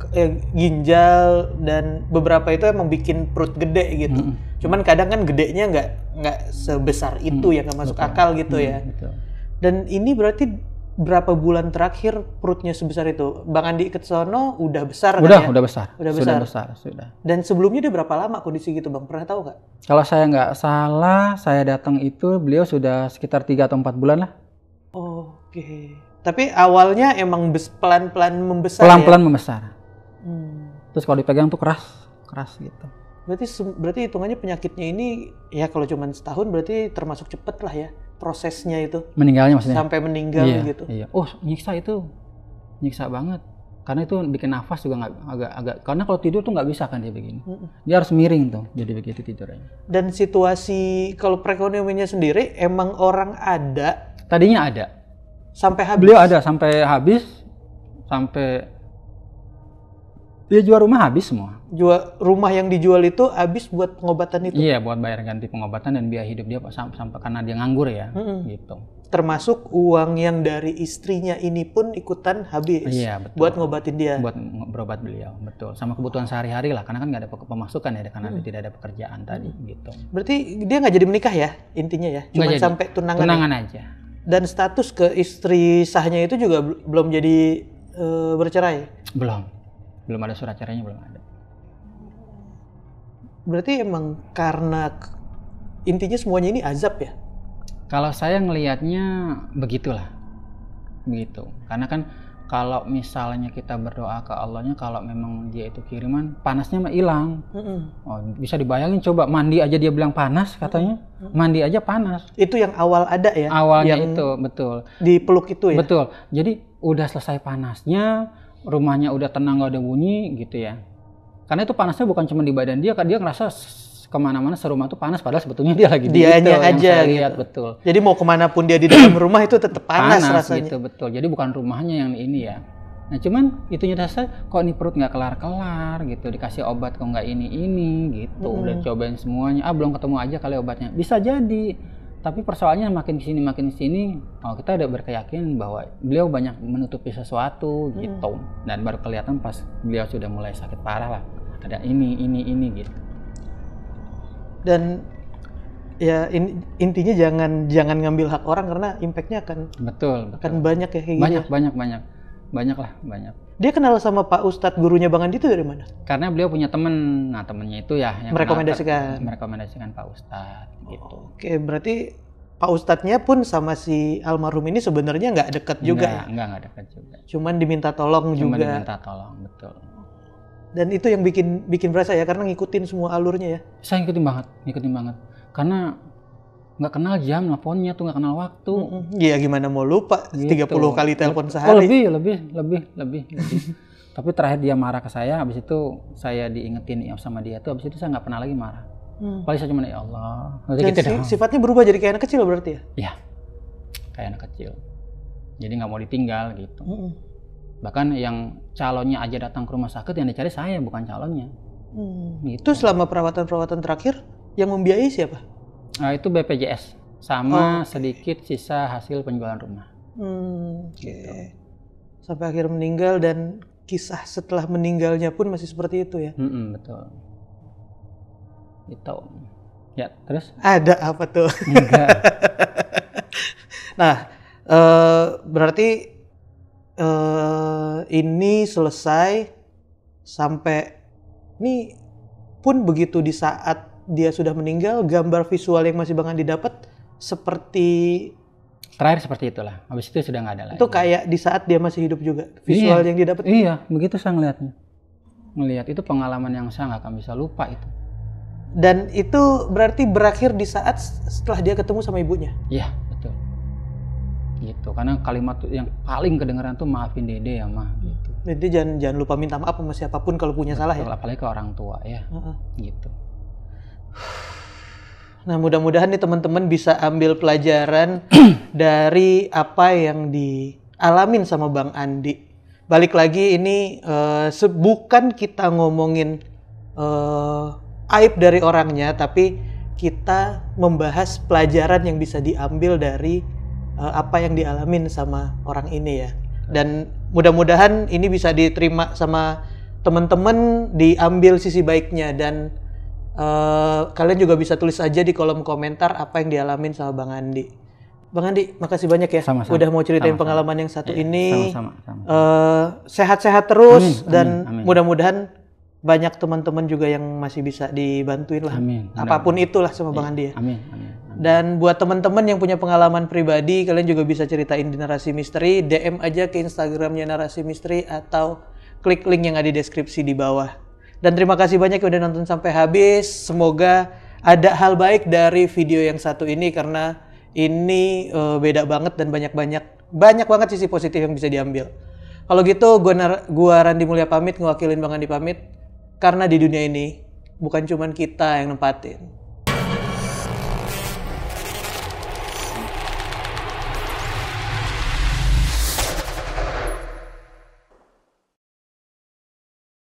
dan beberapa itu emang bikin perut gede gitu. Cuman kadang kan gedenya nggak sebesar itu ya, nggak masuk akal gitu ya. Betul. Dan ini berarti berapa bulan terakhir perutnya sebesar itu? Bang Andi ke sono udah besar kan ya? Udah besar. Sudah. Dan sebelumnya dia berapa lama kondisi gitu Bang? Pernah tahu nggak? Kalau saya nggak salah, saya datang itu beliau sudah sekitar 3 atau 4 bulan lah. Oke. Tapi awalnya emang pelan-pelan membesar. Pelan-pelan membesar. Terus kalau dipegang tuh keras gitu. Berarti hitungannya penyakitnya ini ya kalau cuma setahun berarti termasuk cepet lah ya prosesnya itu. Meninggalnya maksudnya? Sampai meninggal gitu. Iya. Oh, nyiksa banget. Karena itu bikin nafas juga agak karena kalau tidur tuh nggak bisa kan dia begini. Dia harus miring tuh, jadi begitu tidurnya. Dan situasi kalau perekonomiannya sendiri emang orang ada? Tadinya ada. Sampai habis? Beliau ada sampai habis, sampai dia jual rumah habis semua. Rumah yang dijual itu habis buat pengobatan itu? Iya, buat bayar ganti pengobatan dan biaya hidup dia sampai karena dia nganggur ya, gitu. Termasuk uang yang dari istrinya ini pun ikutan habis. Iya, betul. Buat ngobatin dia. Buat berobat beliau, betul. Sama kebutuhan sehari-hari lah, karena kan nggak ada pemasukan ya, karena tidak ada pekerjaan tadi, gitu. Berarti dia nggak jadi menikah ya, intinya ya? Cuma sampai tunangan. Tunangan aja. Dan status ke istri sahnya itu juga belum jadi bercerai? Belum ada surat cerainya, belum ada. Berarti emang karena intinya semuanya ini azab ya? Kalau saya ngelihatnya begitulah, begitu. Karena kan kalau misalnya kita berdoa ke Allahnya, kalau memang dia itu kiriman, panasnya mah hilang. Oh, bisa dibayangin coba mandi aja dia bilang panas katanya, mandi aja panas. Itu yang awal ada ya? Awalnya yang itu, betul. Dipeluk itu ya? Betul. Jadi udah selesai panasnya, rumahnya udah tenang gak ada bunyi gitu ya. Karena itu panasnya bukan cuma di badan dia ngerasa kemana-mana serumah tuh panas, padahal sebetulnya dia lagi dianya aja gitu. Lihat, betul. Jadi mau kemanapun dia di dalam rumah itu tetap panas rasanya. Gitu, betul. Jadi bukan rumahnya yang ini ya. Nah cuman itunya dasar kok ini perut nggak kelar-kelar gitu, dikasih obat kok nggak ini gitu. Udah cobain semuanya, belum ketemu aja kali obatnya. Bisa jadi. Tapi persoalannya makin kesini, kita udah berkeyakinan bahwa beliau banyak menutupi sesuatu gitu. Dan baru kelihatan pas beliau sudah mulai sakit parah lah. Ada ini gitu. Dan ya intinya jangan ngambil hak orang karena impactnya akan banyak ya kayak banyak, gitu. Banyak. Dia kenal sama Pak Ustadz gurunya Bang Andi itu dari mana? Karena beliau punya teman. Nah temennya itu ya yang merekomendasikan Pak Ustadz gitu. Oke, berarti Pak Ustadznya pun sama si almarhum ini sebenarnya nggak dekat juga. Nggak dekat juga. Cuman diminta tolong juga. Betul. Dan itu yang bikin berasa ya, karena ngikutin semua alurnya ya. Saya ngikutin banget. Karena nggak kenal jam teleponnya tuh, nggak kenal waktu. Iya, gimana mau lupa gitu. 30 kali telepon sehari. Lebih. Tapi terakhir dia marah ke saya, habis itu saya diingetin sama dia tuh, habis itu saya nggak pernah lagi marah. Paling saya cuma ya Allah. Dan gitu sifatnya berubah jadi kayak anak kecil berarti ya? Iya, kayak anak kecil. Jadi nggak mau ditinggal gitu. Bahkan yang calonnya aja datang ke rumah sakit, yang dicari saya bukan calonnya. Gitu. Itu selama perawatan terakhir yang membiayai siapa? Itu BPJS sama sedikit sisa hasil penjualan rumah. Gitu. Sampai akhir meninggal, dan kisah setelah meninggalnya pun masih seperti itu ya? Betul. Itu. Ya, terus? Ada apa tuh? Enggak. Nah, berarti ini selesai sampai ini pun begitu di saat dia sudah meninggal, gambar visual yang masih Bang Andi dapat seperti terakhir seperti itulah. Habis itu sudah nggak ada lagi. Itu kayak di saat dia masih hidup juga visual yang didapat. Iya, begitu saya ngelihat itu pengalaman yang saya nggak akan bisa lupa itu. Dan itu berarti berakhir di saat setelah dia ketemu sama ibunya. Iya, betul. Gitu, karena kalimat yang paling kedengeran tuh maafin Dede ya mah gitu. Jadi jangan lupa minta maaf sama siapapun kalau punya salah ya. Apalagi ke orang tua ya. Gitu. Nah, mudah-mudahan nih teman-teman bisa ambil pelajaran dari apa yang dialamin sama Bang Andi. Balik lagi ini bukan kita ngomongin aib dari orangnya, tapi kita membahas pelajaran yang bisa diambil dari apa yang dialamin sama orang ini ya. Dan mudah-mudahan ini bisa diterima sama teman-teman, diambil sisi baiknya, dan kalian juga bisa tulis aja di kolom komentar apa yang dialamin sama Bang Andi. Bang Andi, makasih banyak ya. Sama-sama. Udah mau ceritain pengalaman yang satu ini. Sama-sama. Sehat-sehat terus. Amin. Mudah-mudahan banyak teman-teman juga yang masih bisa dibantuin lah. Amin. Apapun itulah sama Bang Andi ya. Amin. Dan buat teman-teman yang punya pengalaman pribadi, kalian juga bisa ceritain di Narasi Misteri, DM aja ke Instagramnya Narasi Misteri atau klik link yang ada di deskripsi di bawah. Dan terima kasih banyak yang udah nonton sampai habis. Semoga ada hal baik dari video yang satu ini karena ini beda banget dan banyak banget sisi positif yang bisa diambil. Kalau gitu gua Randi Mulya pamit, ngewakilin Bang Andi pamit. Karena di dunia ini bukan cuman kita yang nempatin,